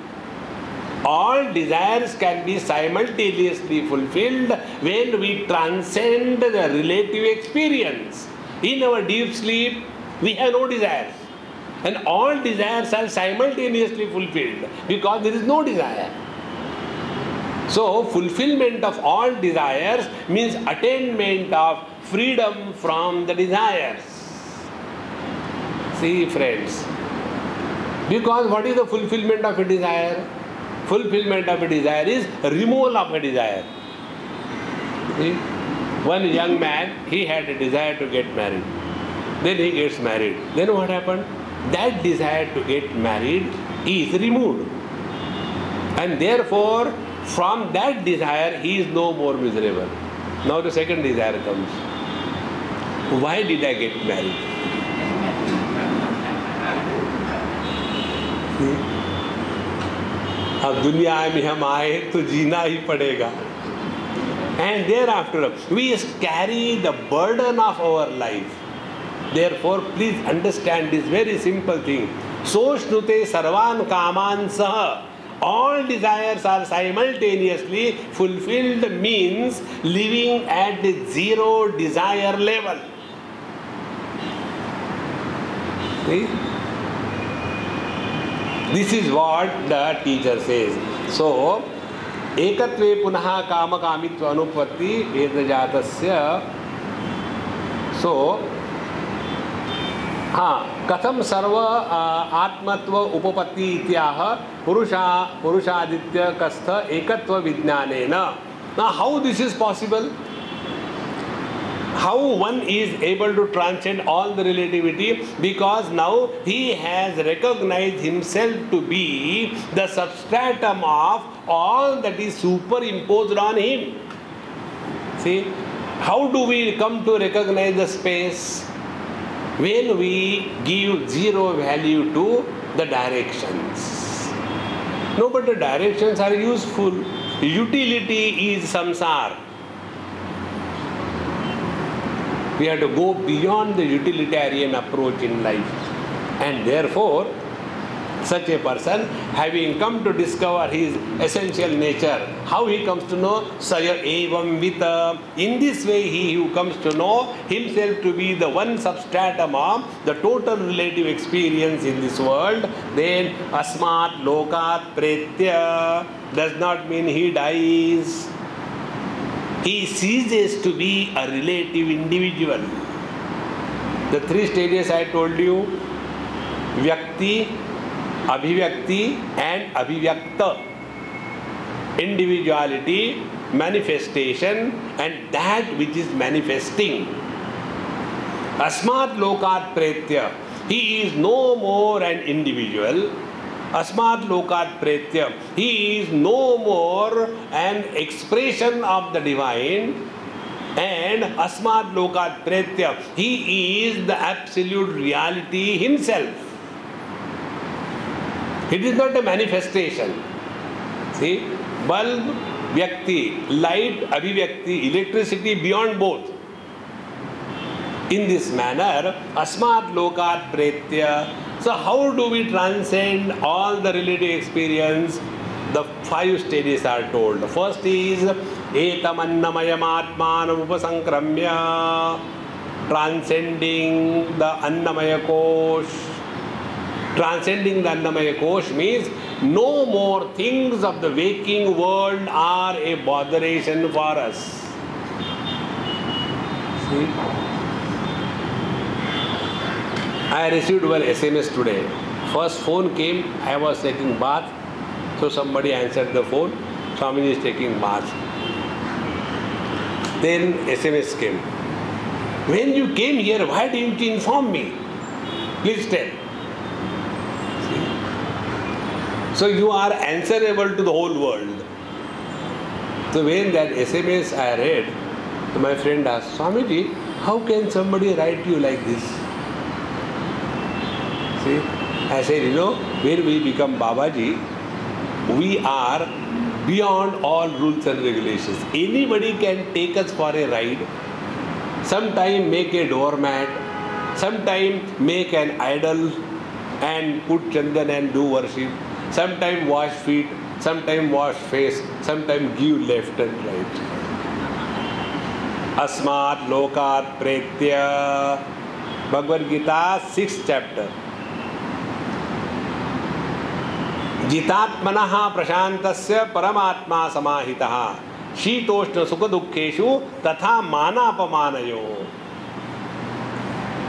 All desires can be simultaneously fulfilled when we transcend the relative experience. In our deep sleep, we have no desires. And all desires are simultaneously fulfilled because there is no desire. So, fulfillment of all desires means attainment of freedom from the desires. See, friends, because what is the fulfillment of a desire? Fulfillment of a desire is removal of a desire. See? One young man, he had a desire to get married. Then he gets married. Then what happened? That desire to get married is removed. And therefore, from that desire, he is no more miserable. Now the second desire comes. Why did I get married? अब दुनिया में हम आए तो जीना ही पड़ेगा. And thereafter, we carry the burden of our life. Therefore, please understand this very simple thing. So shnute sarvan kaman saha. All desires are simultaneously fulfilled means living at the zero desire level. See? This is what the teacher says. So, ekatve punaha kama kamitva anupatti vedajatasya. So, हाँ, कथम सर्व आत्मत्व उपपत्ति इत्याह पुरुषादित्य कस्थ एकत्व विज्ञानेन. Now how this is possible? How one is able to transcend all the relativity? Because now he has recognized himself to be the substratum of all that is superimposed on him. See, how do we come to recognize the space? When we give zero value to the directions. No, but the directions are useful. Utility is samsara. We have to go beyond the utilitarian approach in life. And therefore, such a person, having come to discover his essential nature, how he comes to know Saya Evam Vita. In this way, he who comes to know himself to be the one substratum of the total relative experience in this world, then Asmat Lokat Pretya does not mean he dies. He ceases to be a relative individual. The three stages I told you, Vyakti, Abhivyakti and Abhivyakta. Individuality, manifestation and that which is manifesting. Asmat Lokat Pretya. He is no more an individual. Asmat Lokat Pretya. He is no more an expression of the divine. And Asmat Lokat Pretya. He is the absolute reality himself. It is not a manifestation. See, bulb, Vyakti, light, Abhivyakti, electricity beyond both. In this manner, Asmat Lokat Pretya. So how do we transcend all the relative experience? The 5 stages are told. The first is Etam Annamayam Atmanam Upasankramya, transcending the Annamaya Kosh. Transcending the Annamaya Kosh means no more things of the waking world are a botheration for us. See? I received one SMS today. First phone came, I was taking bath. So somebody answered the phone. Swamiji is taking bath. Then SMS came. When you came here, why didn't you inform me? Please tell. So you are answerable to the whole world. So when that SMS I read, so my friend asked, Swamiji, how can somebody write you like this? See, I said, when we become Babaji, we are beyond all rules and regulations. Anybody can take us for a ride, sometime make a doormat, sometime make an idol and put chandan and do worship. Sometimes wash feet, sometimes wash face, sometimes give left and right. Asmat Lokat Pretya. Bhagavad Gita, 6th chapter. Jitatmanaha prashantasya paramatma samahitaha. Shitoshna sukha dukkeshu tatha manapamanayo.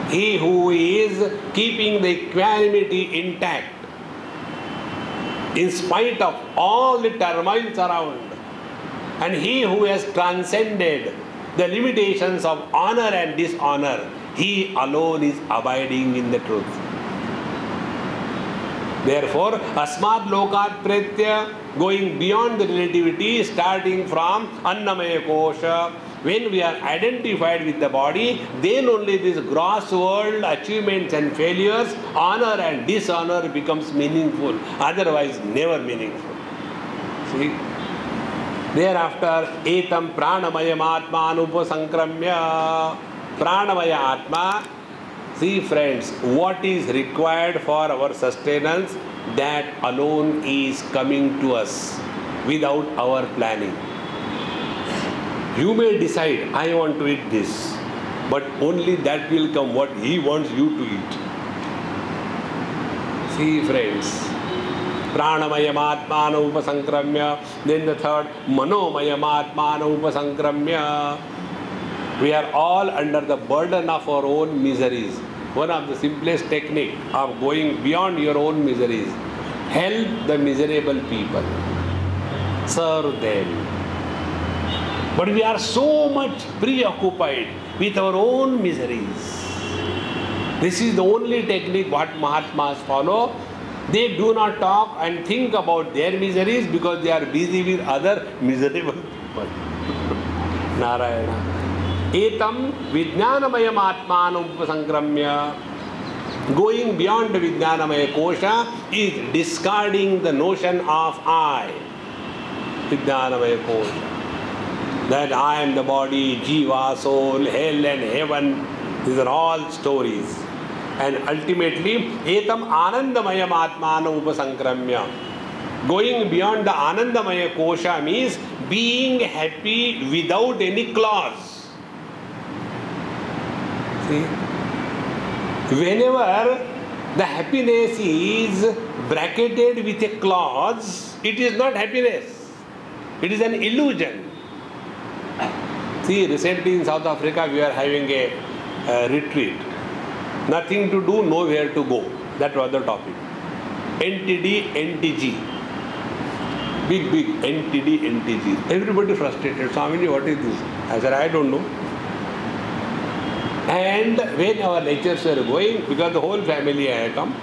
He who is keeping the equanimity intact, in spite of all the turmoils around, and he who has transcended the limitations of honor and dishonor, he alone is abiding in the truth. Therefore, Asmat Lokat Pretya, going beyond the relativity, starting from Annamaya Kosha, when we are identified with the body, then only this gross world achievements and failures, honor and dishonor becomes meaningful. Otherwise, never meaningful. See? Thereafter, Etam Pranamayam Atman Upasankramya. Pranamaya Atma. See friends, what is required for our sustenance, that alone is coming to us without our planning. You may decide, I want to eat this, but only that will come what he wants you to eat. See friends, Pranamayam Atmana Upasankramya. Then the third, Manomayam Atmana Upasankramya. We are all under the burden of our own miseries. one of the simplest technique of going beyond your own miseries. Help the miserable people. Serve them. But we are so much preoccupied with our own miseries. This is the only technique what Mahatmas follow. They do not talk and think about their miseries because they are busy with other miserable people. Narayana. Etam Vijnanamayam Atmanam Upasangramya. Going beyond the Vijnanamaya Kosha is discarding the notion of I. Vijnanamaya Kosha. That I am the body, Jiva, soul, hell and heaven. These are all stories. And ultimately, Etam Anandamayam Atmanam Upasangramya. Going beyond the Anandamaya Kosha means being happy without any clause. See? Whenever the happiness is bracketed with a clause, it is not happiness. It is an illusion. See, recently in South Africa, we are having a retreat. Nothing to do, nowhere to go. That was the topic. NTD, NTG. Big NTD, NTG. Everybody frustrated. Swamiji, what is this? I said, I don't know. And when our lectures were going, because the whole family had come,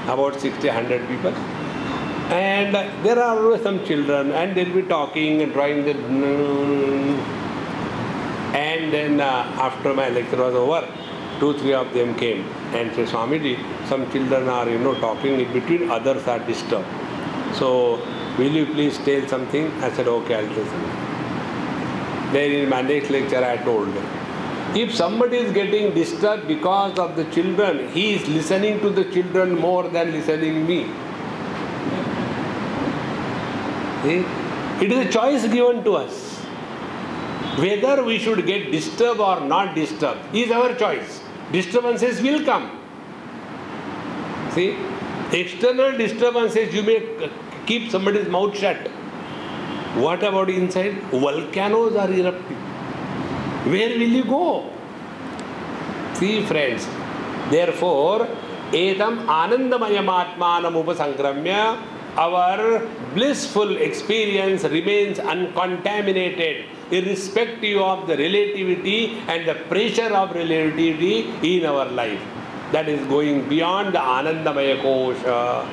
about 60, 100 people, and there are always some children, and they'll be talking and drawing the... And then after my lecture was over, 2-3 of them came and said, Swamiji, some children are, talking in between, others are disturbed. So, will you please tell something? I said, okay, I'll tell something. Then in my next lecture, I told them, if somebody is getting disturbed because of the children, he is listening to the children more than listening to me. See? It is a choice given to us. Whether we should get disturbed or not disturbed is our choice. Disturbances will come. See, external disturbances, you may keep somebody's mouth shut. What about inside? Volcanoes are erupting. Where will you go? See, friends, therefore, etam anandamayam atmanam upasangramya, our blissful experience remains uncontaminated, irrespective of the relativity and the pressure of relativity in our life. That is going beyond the Anandamaya Kosha.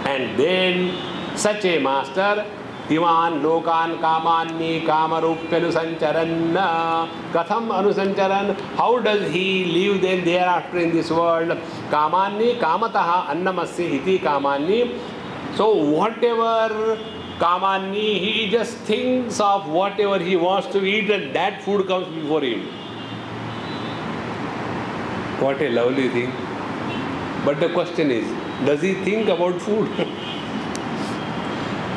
And then such a master, Iman Lokan Kamanni Kamarupyanusancharan. Katham Anusancharan. How does he live then thereafter in this world? Kamanni Kamataha Annamasya iti Kamanni. So whatever Kamanni, he just thinks of whatever he wants to eat and that food comes before him. What a lovely thing. But the question is, does he think about food?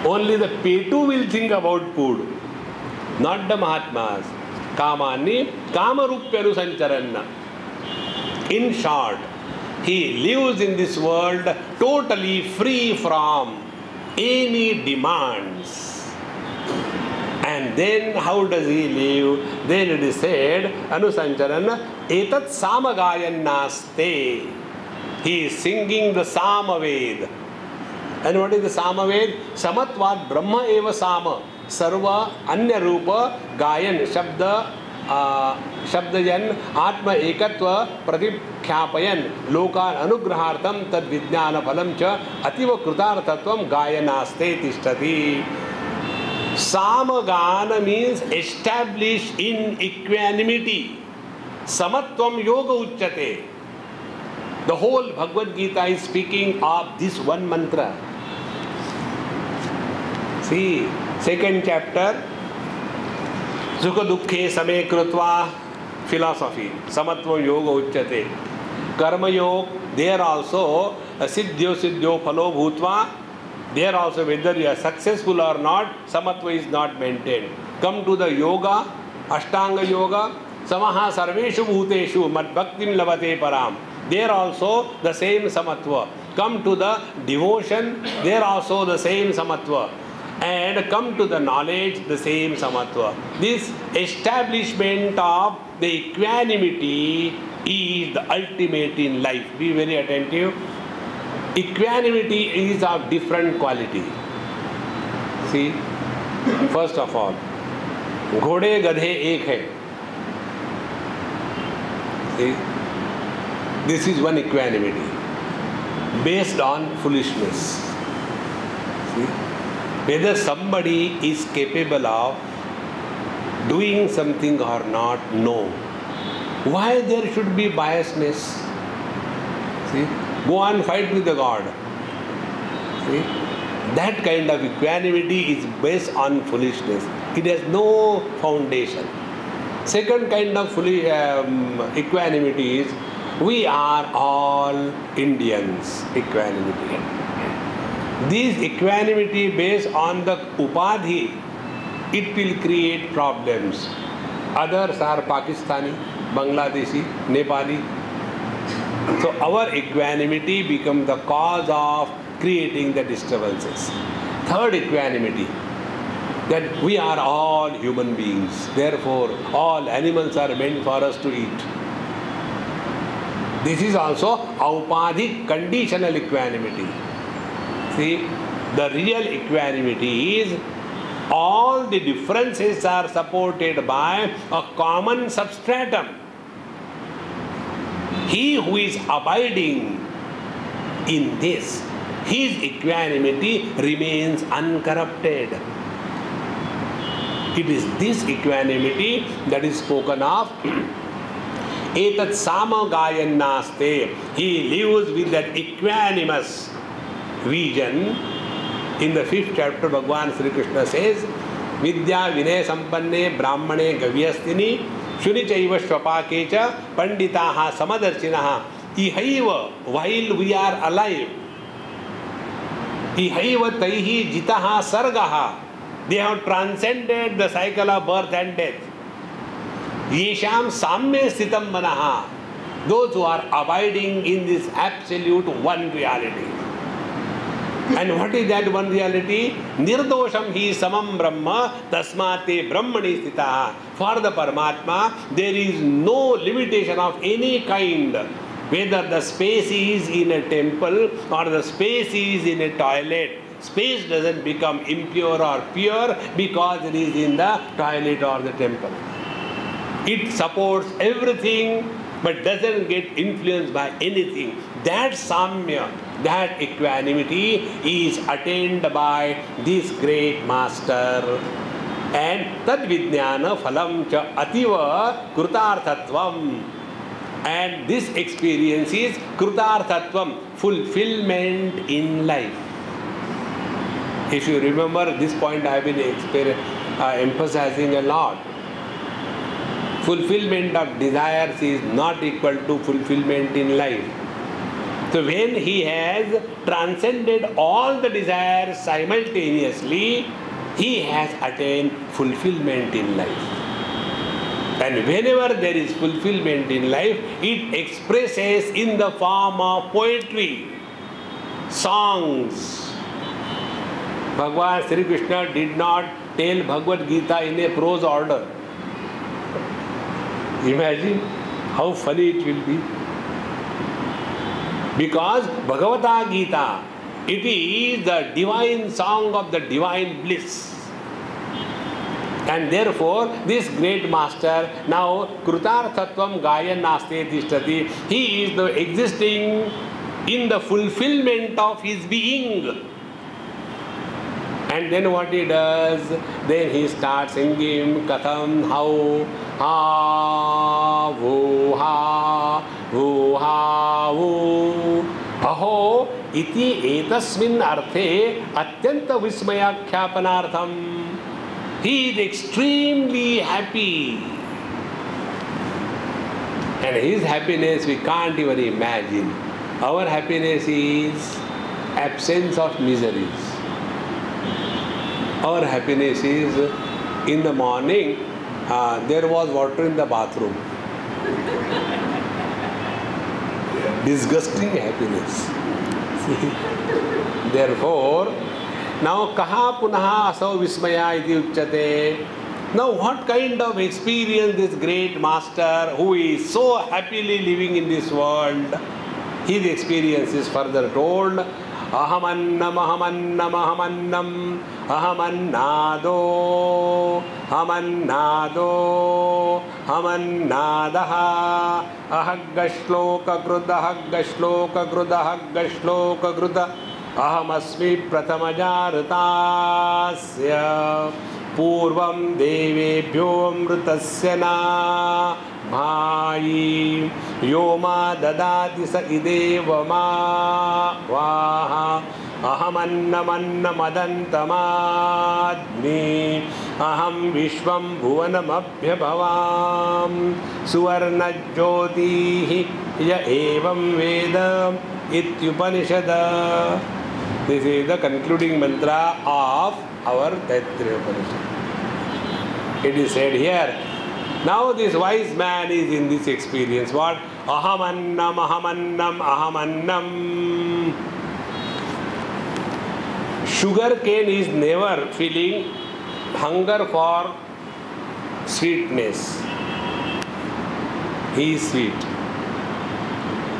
Only the Petu will think about food, not the Mahatmas. Kamanni Kamarupyanusancharanna. In short, he lives in this world totally free from any demands. And then how does he live? Then it is said, Anusancharan, etat samagayan naste. He is singing the Samaved. And what is the Samaved? Samatvat Brahma eva Sama. Sarva Anya Rupa Gayan Shabda Shabdayan Atma Ekatva Pratipkhapayan Lokan Anugrahartam Tad Vijnana Phalam Cha Ativa Krutartatvam Gayanaste Tishtati. Samagana means establish in equanimity. Samatvam Yoga Uchyate. The whole Bhagavad Gita is speaking of this one mantra. See, second chapter, Sukha Dukkhe Same Krutva, philosophy. Samatvam Yoga Uchyate. Karma Yoga, there also, Siddhyo Siddhyo Phalo Bhutva, there also whether you are successful or not, Samatva is not maintained. Come to the Yoga, Ashtanga Yoga, Samaha Sarveshu Bhuteshu Mad Bhaktim Lavate Param. There also the same Samatva. Come to the devotion, there also the same Samatva. And come to the knowledge, the same Samatva. This establishment of the equanimity is the ultimate in life. Be very attentive. Equanimity is of different quality. See, first of all, घोड़े गधे एक है. See, this is one equanimity based on foolishness. See, whether somebody is capable of doing something or not, no. Why there should be biasness? See, go and fight with the God. See, that kind of equanimity is based on foolishness. It has no foundation. Second kind of equanimity is, we are all Indians. Equanimity. This equanimity based on the upadhi, it will create problems. Others are Pakistani, Bangladeshi, Nepali. So our equanimity becomes the cause of creating the disturbances. Third equanimity, that we are all human beings. Therefore, all animals are meant for us to eat. This is also aupadhic conditional equanimity. See, the real equanimity is all the differences are supported by a common substratum. He who is abiding in this, his equanimity remains uncorrupted. It is this equanimity that is spoken of. Etat sama gayannaste. He lives with that equanimous vision. In the 5th chapter, Bhagavan Sri Krishna says, Vidya vinay sampanne brahmane gavyastini shuni chaiva shvapakecha panditaha samadarshinaha. Ihaiva, while we are alive, ihaiva taihi jitaha sargaha. They have transcended the cycle of birth and death. Yesham samme sthitam manaha. Those who are abiding in this absolute one reality. And what is that one reality? Nirdosham hi samam brahma tasmate brahmani sthitaha. For the Paramatma, there is no limitation of any kind. Whether the space is in a temple or the space is in a toilet, space doesn't become impure or pure because it is in the toilet or the temple. It supports everything but doesn't get influenced by anything. That samya, that equanimity is attained by this great master. And tad vijnana phalam cha ativa krutarthatvam. And this experience is krutarthatvam, fulfillment in life. If you remember, this point I have been emphasizing a lot. Fulfillment of desires is not equal to fulfillment in life. So when he has transcended all the desires simultaneously, he has attained fulfillment in life. And whenever there is fulfillment in life, it expresses in the form of poetry, songs. Bhagavan Sri Krishna did not tell Bhagavad Gita in a prose order. Imagine how funny it will be. Because Bhagavata Gita, it is the divine song of the divine bliss. And therefore, this great master, now Krutarthatvam Gayan Naste Tishtati, he is the existing in the fulfillment of his being. And then what he does? Then he starts singing Katham, how, ha, vu, ha, vu, ha, vu. Aho, iti etasmin arthe atyanta vismaya khyapanaartham. He is extremely happy. And his happiness we can't even imagine. Our happiness is absence of miseries. Our happiness is in the morning, there was water in the bathroom. Disgusting happiness. Therefore, now kaha punaha asav vismaya iti uchyate. Now, what kind of experience this great master, who is so happily living in this world, his experience is further told. Ahamannam, ahamannam, ahamannam, ahamannado, hamannado, hamannadaha, ahagashloka kruda, ahagashloka kruda, ahagashloka kruda, ahamasmi pratamajarutasya, purvam devebhyo amrutasya na bhayi yoma dadati sa ideva ma vaha ahamannamannamadantamadmi aham vishvam bhuvanamabhyabhavam suvarna jyotihi ya evam veda ityupanishada. This is the concluding mantra of our Taittiriya Upanishad. It is said here. Now this wise man is in this experience. What? Ahamannam, ahamannam, ahamannam. Sugar cane is never feeling hunger for sweetness. He is sweet.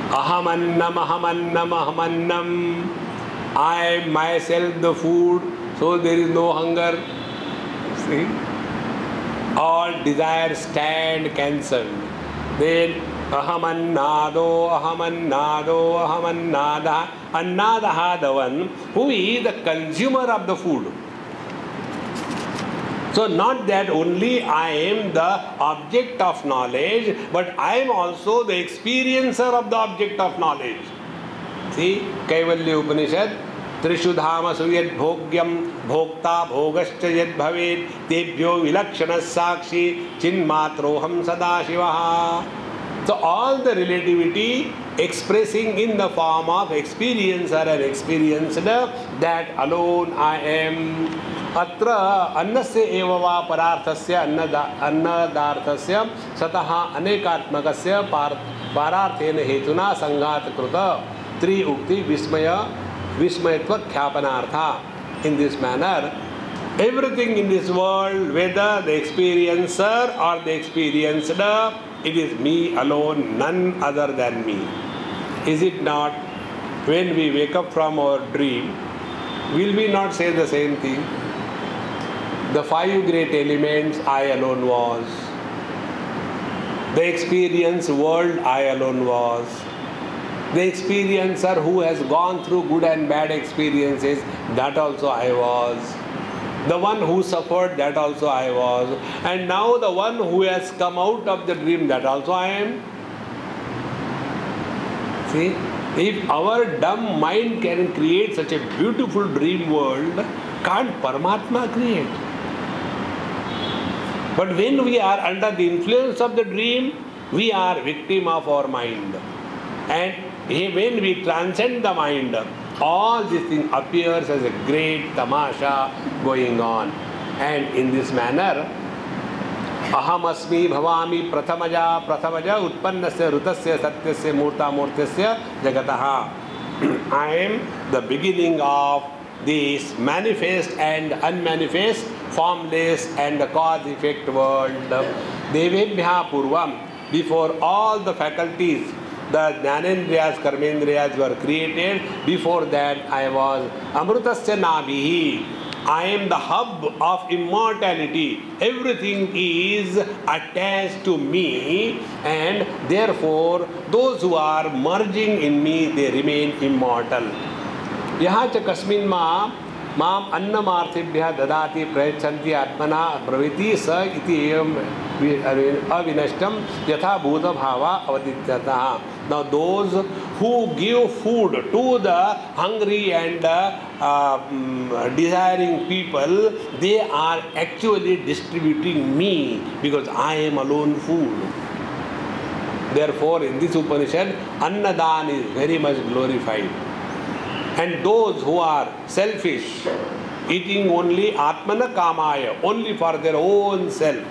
Ahamannam, ahamannam, ahamannam. I am myself the food, so there is no hunger. See? All desires stand cancelled. Then ahamannado, ahamannado, ahamannada. Annadaha, the one who is the consumer of the food. So not that only I am the object of knowledge, but I am also the experiencer of the object of knowledge. See, Kaivalya Upanishad, Trishu dhamasu yad bhogyam bhokta bhogascha yad bhavet tebhyo vilakshanas sakshi chinmatroham sadashivaha. So all the relativity expressing in the form of experiencer and experienced, that alone I am. Atra annasya evava pararthasya annadarthasya sataha anekatmakasya pararthena hetuna sanghat kruta tri ukti vismayatva khyapanartha. In this manner, everything in this world, whether the experiencer or the experienced, it is me alone, none other than me. Is it not? When we wake up from our dream, will we not say the same thing? The five great elements, I alone was. The experience world, I alone was. The experiencer who has gone through good and bad experiences, that also I was. The one who suffered, that also I was. And now the one who has come out of the dream, that also I am. See, if our dumb mind can create such a beautiful dream world, can't Paramatma create? But when we are under the influence of the dream, we are victim of our mind. And when we transcend the mind, all these things appears as a great tamasha going on. And in this manner, aham asmi bhavami prathamaja utpannasya rutasya satyasya murta murtasya jagataha. I am the beginning of this manifest and unmanifest, formless and cause-effect world. Devebhya purvam, before all the faculties, the Jnanendriyas, Karmendriyas were created. Before that, I was Amrutasya Nabhihi. I am the hub of immortality. Everything is attached to me, and therefore, those who are merging in me, they remain immortal. Yaha cha kasmin maam annamarthibhya dadati prayachanti atmana praviti sa iti evam avinashtam yatha bhuta bhava avadityataha. Now those who give food to the hungry and desiring people, they are actually distributing me, because I am alone food. Therefore, in this Upanishad, Annadan is very much glorified. And those who are selfish, eating only Atmana Kamaya, only for their own self,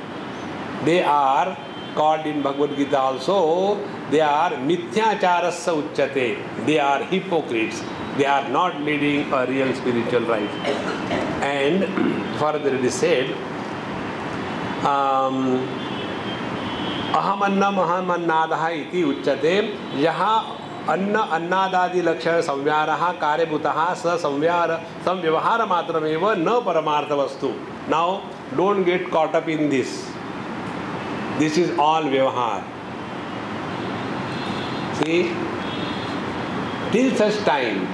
they are called in Bhagavad Gita also, they are Mithyacharasya Uchyate. They are hypocrites. They are not leading a real spiritual life. And further it is said, अहमन्नम अहमन्नादः इति उच्यते। यः अन्न अन्नादादि लक्षण संव्यारः कार्यभूतः स संव्यवहार मात्रमेव न परमार्थ वस्तु। Now don't get caught up in this. This is all व्यवहार. See, till such time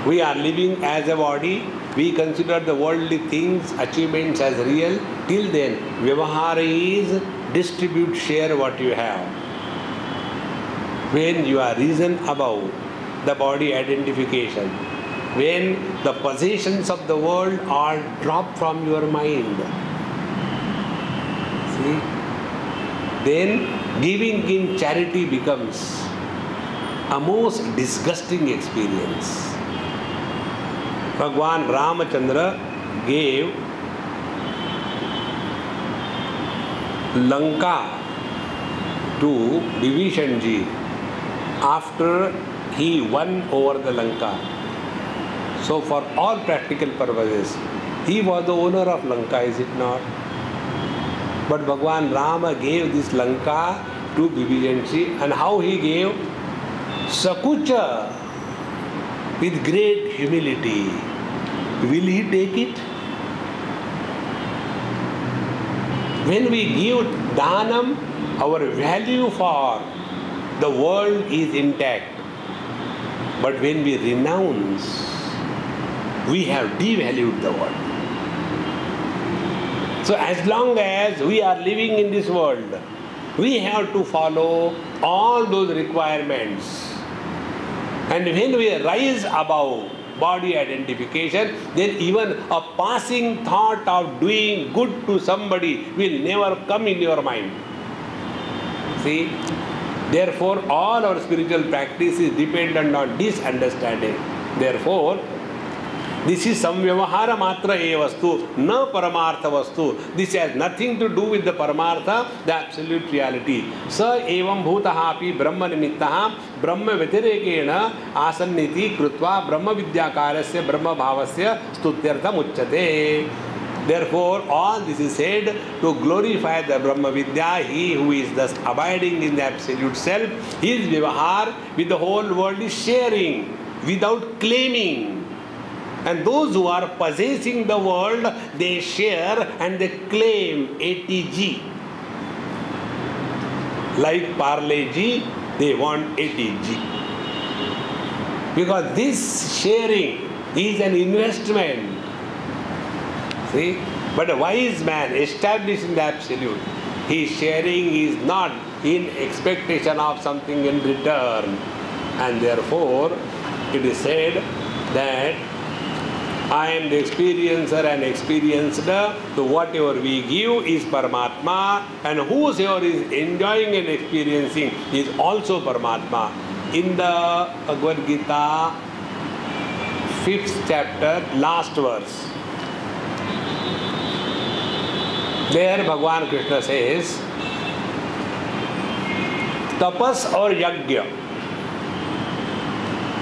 we are living as a body, we consider the worldly things, achievements as real. Till then, vyavahara is distribute, share what you have. When you are reason above the body identification, when the possessions of the world are dropped from your mind, see, then giving in charity becomes a most disgusting experience. Bhagwan Ramachandra gave Lanka to Vibhishan Ji after he won over the Lanka. So for all practical purposes, he was the owner of Lanka, is it not? But Bhagwan Rama gave this Lanka to Vibhishan Ji, and how he gave? Sakucha, with great humility. Will he take it? When we give dhanam, our value for the world is intact. But when we renounce, we have devalued the world. So as long as we are living in this world, we have to follow all those requirements. And when we rise above body identification, then even a passing thought of doing good to somebody will never come in your mind. See? Therefore, all our spiritual practice is dependent on this understanding. Therefore, this is samvyavahara matra e vastu, na paramartha vastu. This has nothing to do with the paramartha, the absolute reality. Sa evam bhutaha api brahma nimittaha brahma vyatirekena asanniti krutva brahma vidyakarasya brahma bhavasya stutyartham uchyate. Therefore, all this is said to glorify the Brahma Vidya. He who is thus abiding in the absolute self, his vivahar with the whole world is sharing without claiming. And those who are possessing the world, they share and they claim ATG. Like Parle G, they want ATG. Because this sharing is an investment. See? But a wise man established in the absolute, his sharing is not in expectation of something in return. And therefore, it is said that I am the experiencer and experienced, so whatever we give is Paramatma, and whosoever is enjoying and experiencing is also Paramatma. In the Bhagavad Gita, 5th chapter, last verse, there Bhagwan Krishna says, tapas or yajna,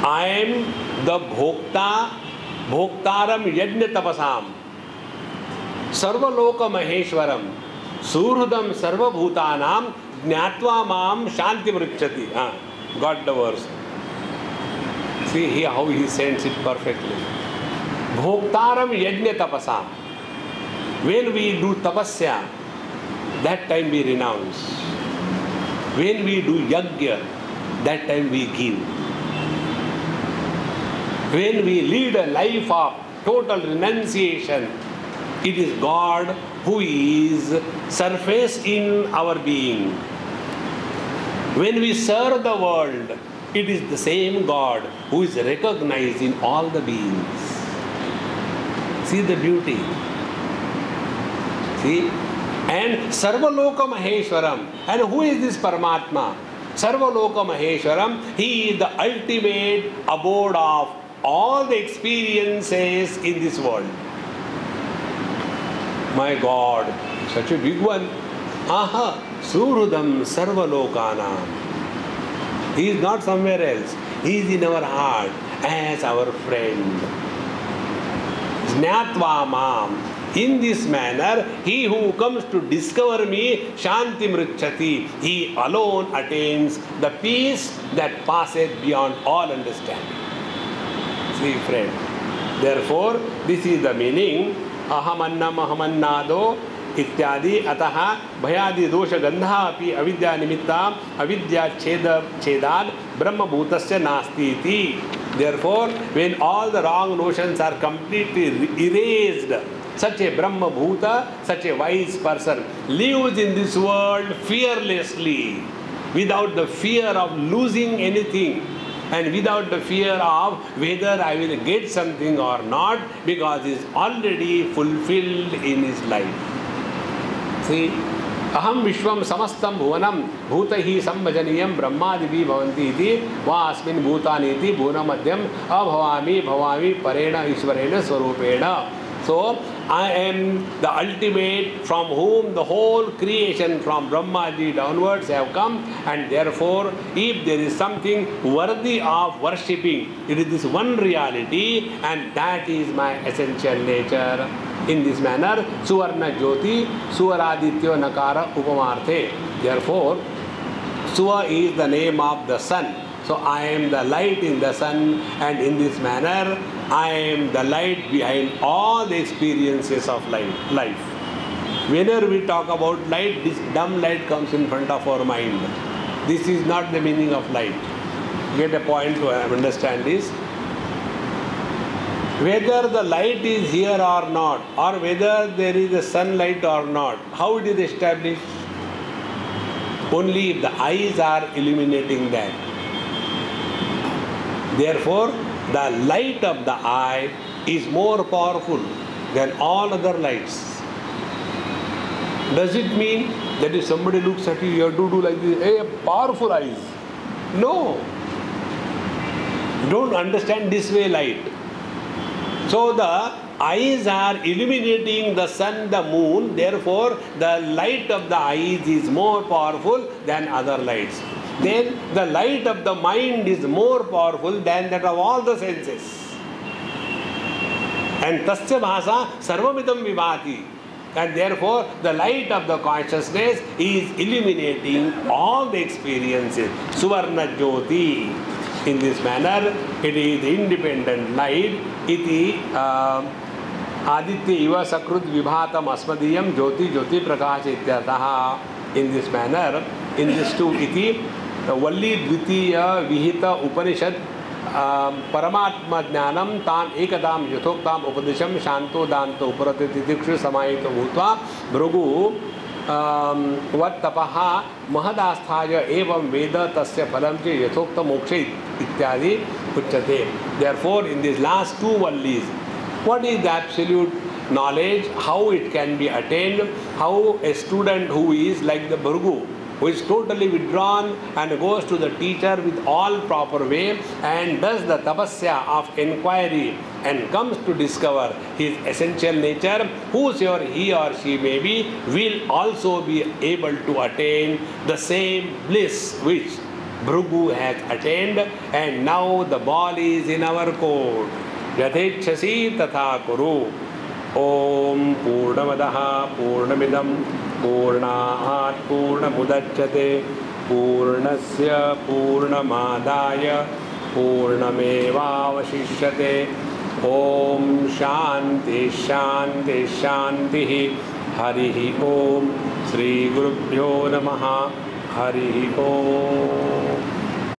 I am the bhokta, bhoktaram yajna tapasam, sarvaloka maheshwaram, surhudam sarvabhutanam, jnatva mam shanti vrichyati. Got the verse. See here how he sends it perfectly. Bhoktaram yajna tapasam. When we do tapasya, that time we renounce. When we do yajna, that time we give. When we lead a life of total renunciation, it is God who is surface in our being. When we serve the world, it is the same God who is recognized in all the beings. See the beauty. See? And Sarvaloka Maheshwaram. And who is this Paramatma? Sarvaloka Maheshwaram, he is the ultimate abode of all the experiences in this world. My God, such a big one. Aha, Surudam Sarvalokanam. He is not somewhere else. He is in our heart as our friend. Jnatva Mam. In this manner, he who comes to discover me, Shanti Mrichati, he alone attains the peace that passeth beyond all understanding. See, friend. Therefore, this is the meaning. Ahamannam ahamannado इत्यादि अतः भयादि दोष गंधा अपि अविद्या निमित्ता अविद्या छेदाद ब्रह्मभूतस्य नास्ति इति. Therefore, when all the wrong notions are completely erased, such a Brahma Bhuta, such a wise person lives in this world fearlessly, without the fear of losing anything and without the fear of whether I will get something or not, because he is already fulfilled in his life. See, aham vishwam samastam bhuvanam bhutahi sambhajaniyam brahmadivi bhavanti iti va asmin bhutani iti bhunamadhyam abhavami bhavami parena ishvarena swarupena. So, I am the ultimate from whom the whole creation from Brahmaji downwards have come, and therefore, if there is something worthy of worshipping, it is this one reality, and that is my essential nature. In this manner, Suvarna Jyoti, Suvaradityo Nakara Upamarthe. Therefore, Suva is the name of the sun. So I am the light in the sun, and in this manner, I am the light behind all the experiences of life. Whenever we talk about light, this dumb light comes in front of our mind. This is not the meaning of light. Get a point to understand this. Whether the light is here or not, or whether there is a sunlight or not, how it is established? Only if the eyes are illuminating that. Therefore, the light of the eye is more powerful than all other lights. Does it mean that if somebody looks at you, you have to do like this, hey, powerful eyes? No. Don't understand this way light. So the eyes are illuminating the sun, the moon, therefore the light of the eyes is more powerful than other lights. Then the light of the mind is more powerful than that of all the senses. And tasya bhasa sarvamidam vibhati. And therefore the light of the consciousness is illuminating all the experiences. Suvarna Jyoti. In this manner, it is independent light. Iti aditya iva sakrut vibhatam asmadiyam jyoti jyoti prakash ityataha. In this manner, in this two iti Valli Dvitiya Vihita Upanishad Paramatma Jnanam Tam Ekadam Yathoktam Upadisham Shanto Danto Uparate Tidikshu Samayito Bhutva Bhrugu Vat Tapaha Mahadasthaya Evam Veda Tasya Phalam Che Yathokta Moksha Ityadi Uchate. Therefore, in these last two vallis, what is the absolute knowledge, how it can be attained, how a student who is like the Bhrugu, who is totally withdrawn and goes to the teacher with all proper way and does the tapasya of inquiry and comes to discover his essential nature, whosoever he or she may be, will also be able to attain the same bliss which Bhrugu has attained, and now the ball is in our court. Yathechasi tatha kuru. Om Purnamadaha Purnamidam Purnahat Purnamudachyate Purnasya Purnamadaya Purnamevavashishyate. Om Shanti Shanti Shanti. Harihi Om. Sri Gurubhyo Namaha. Harihi Om.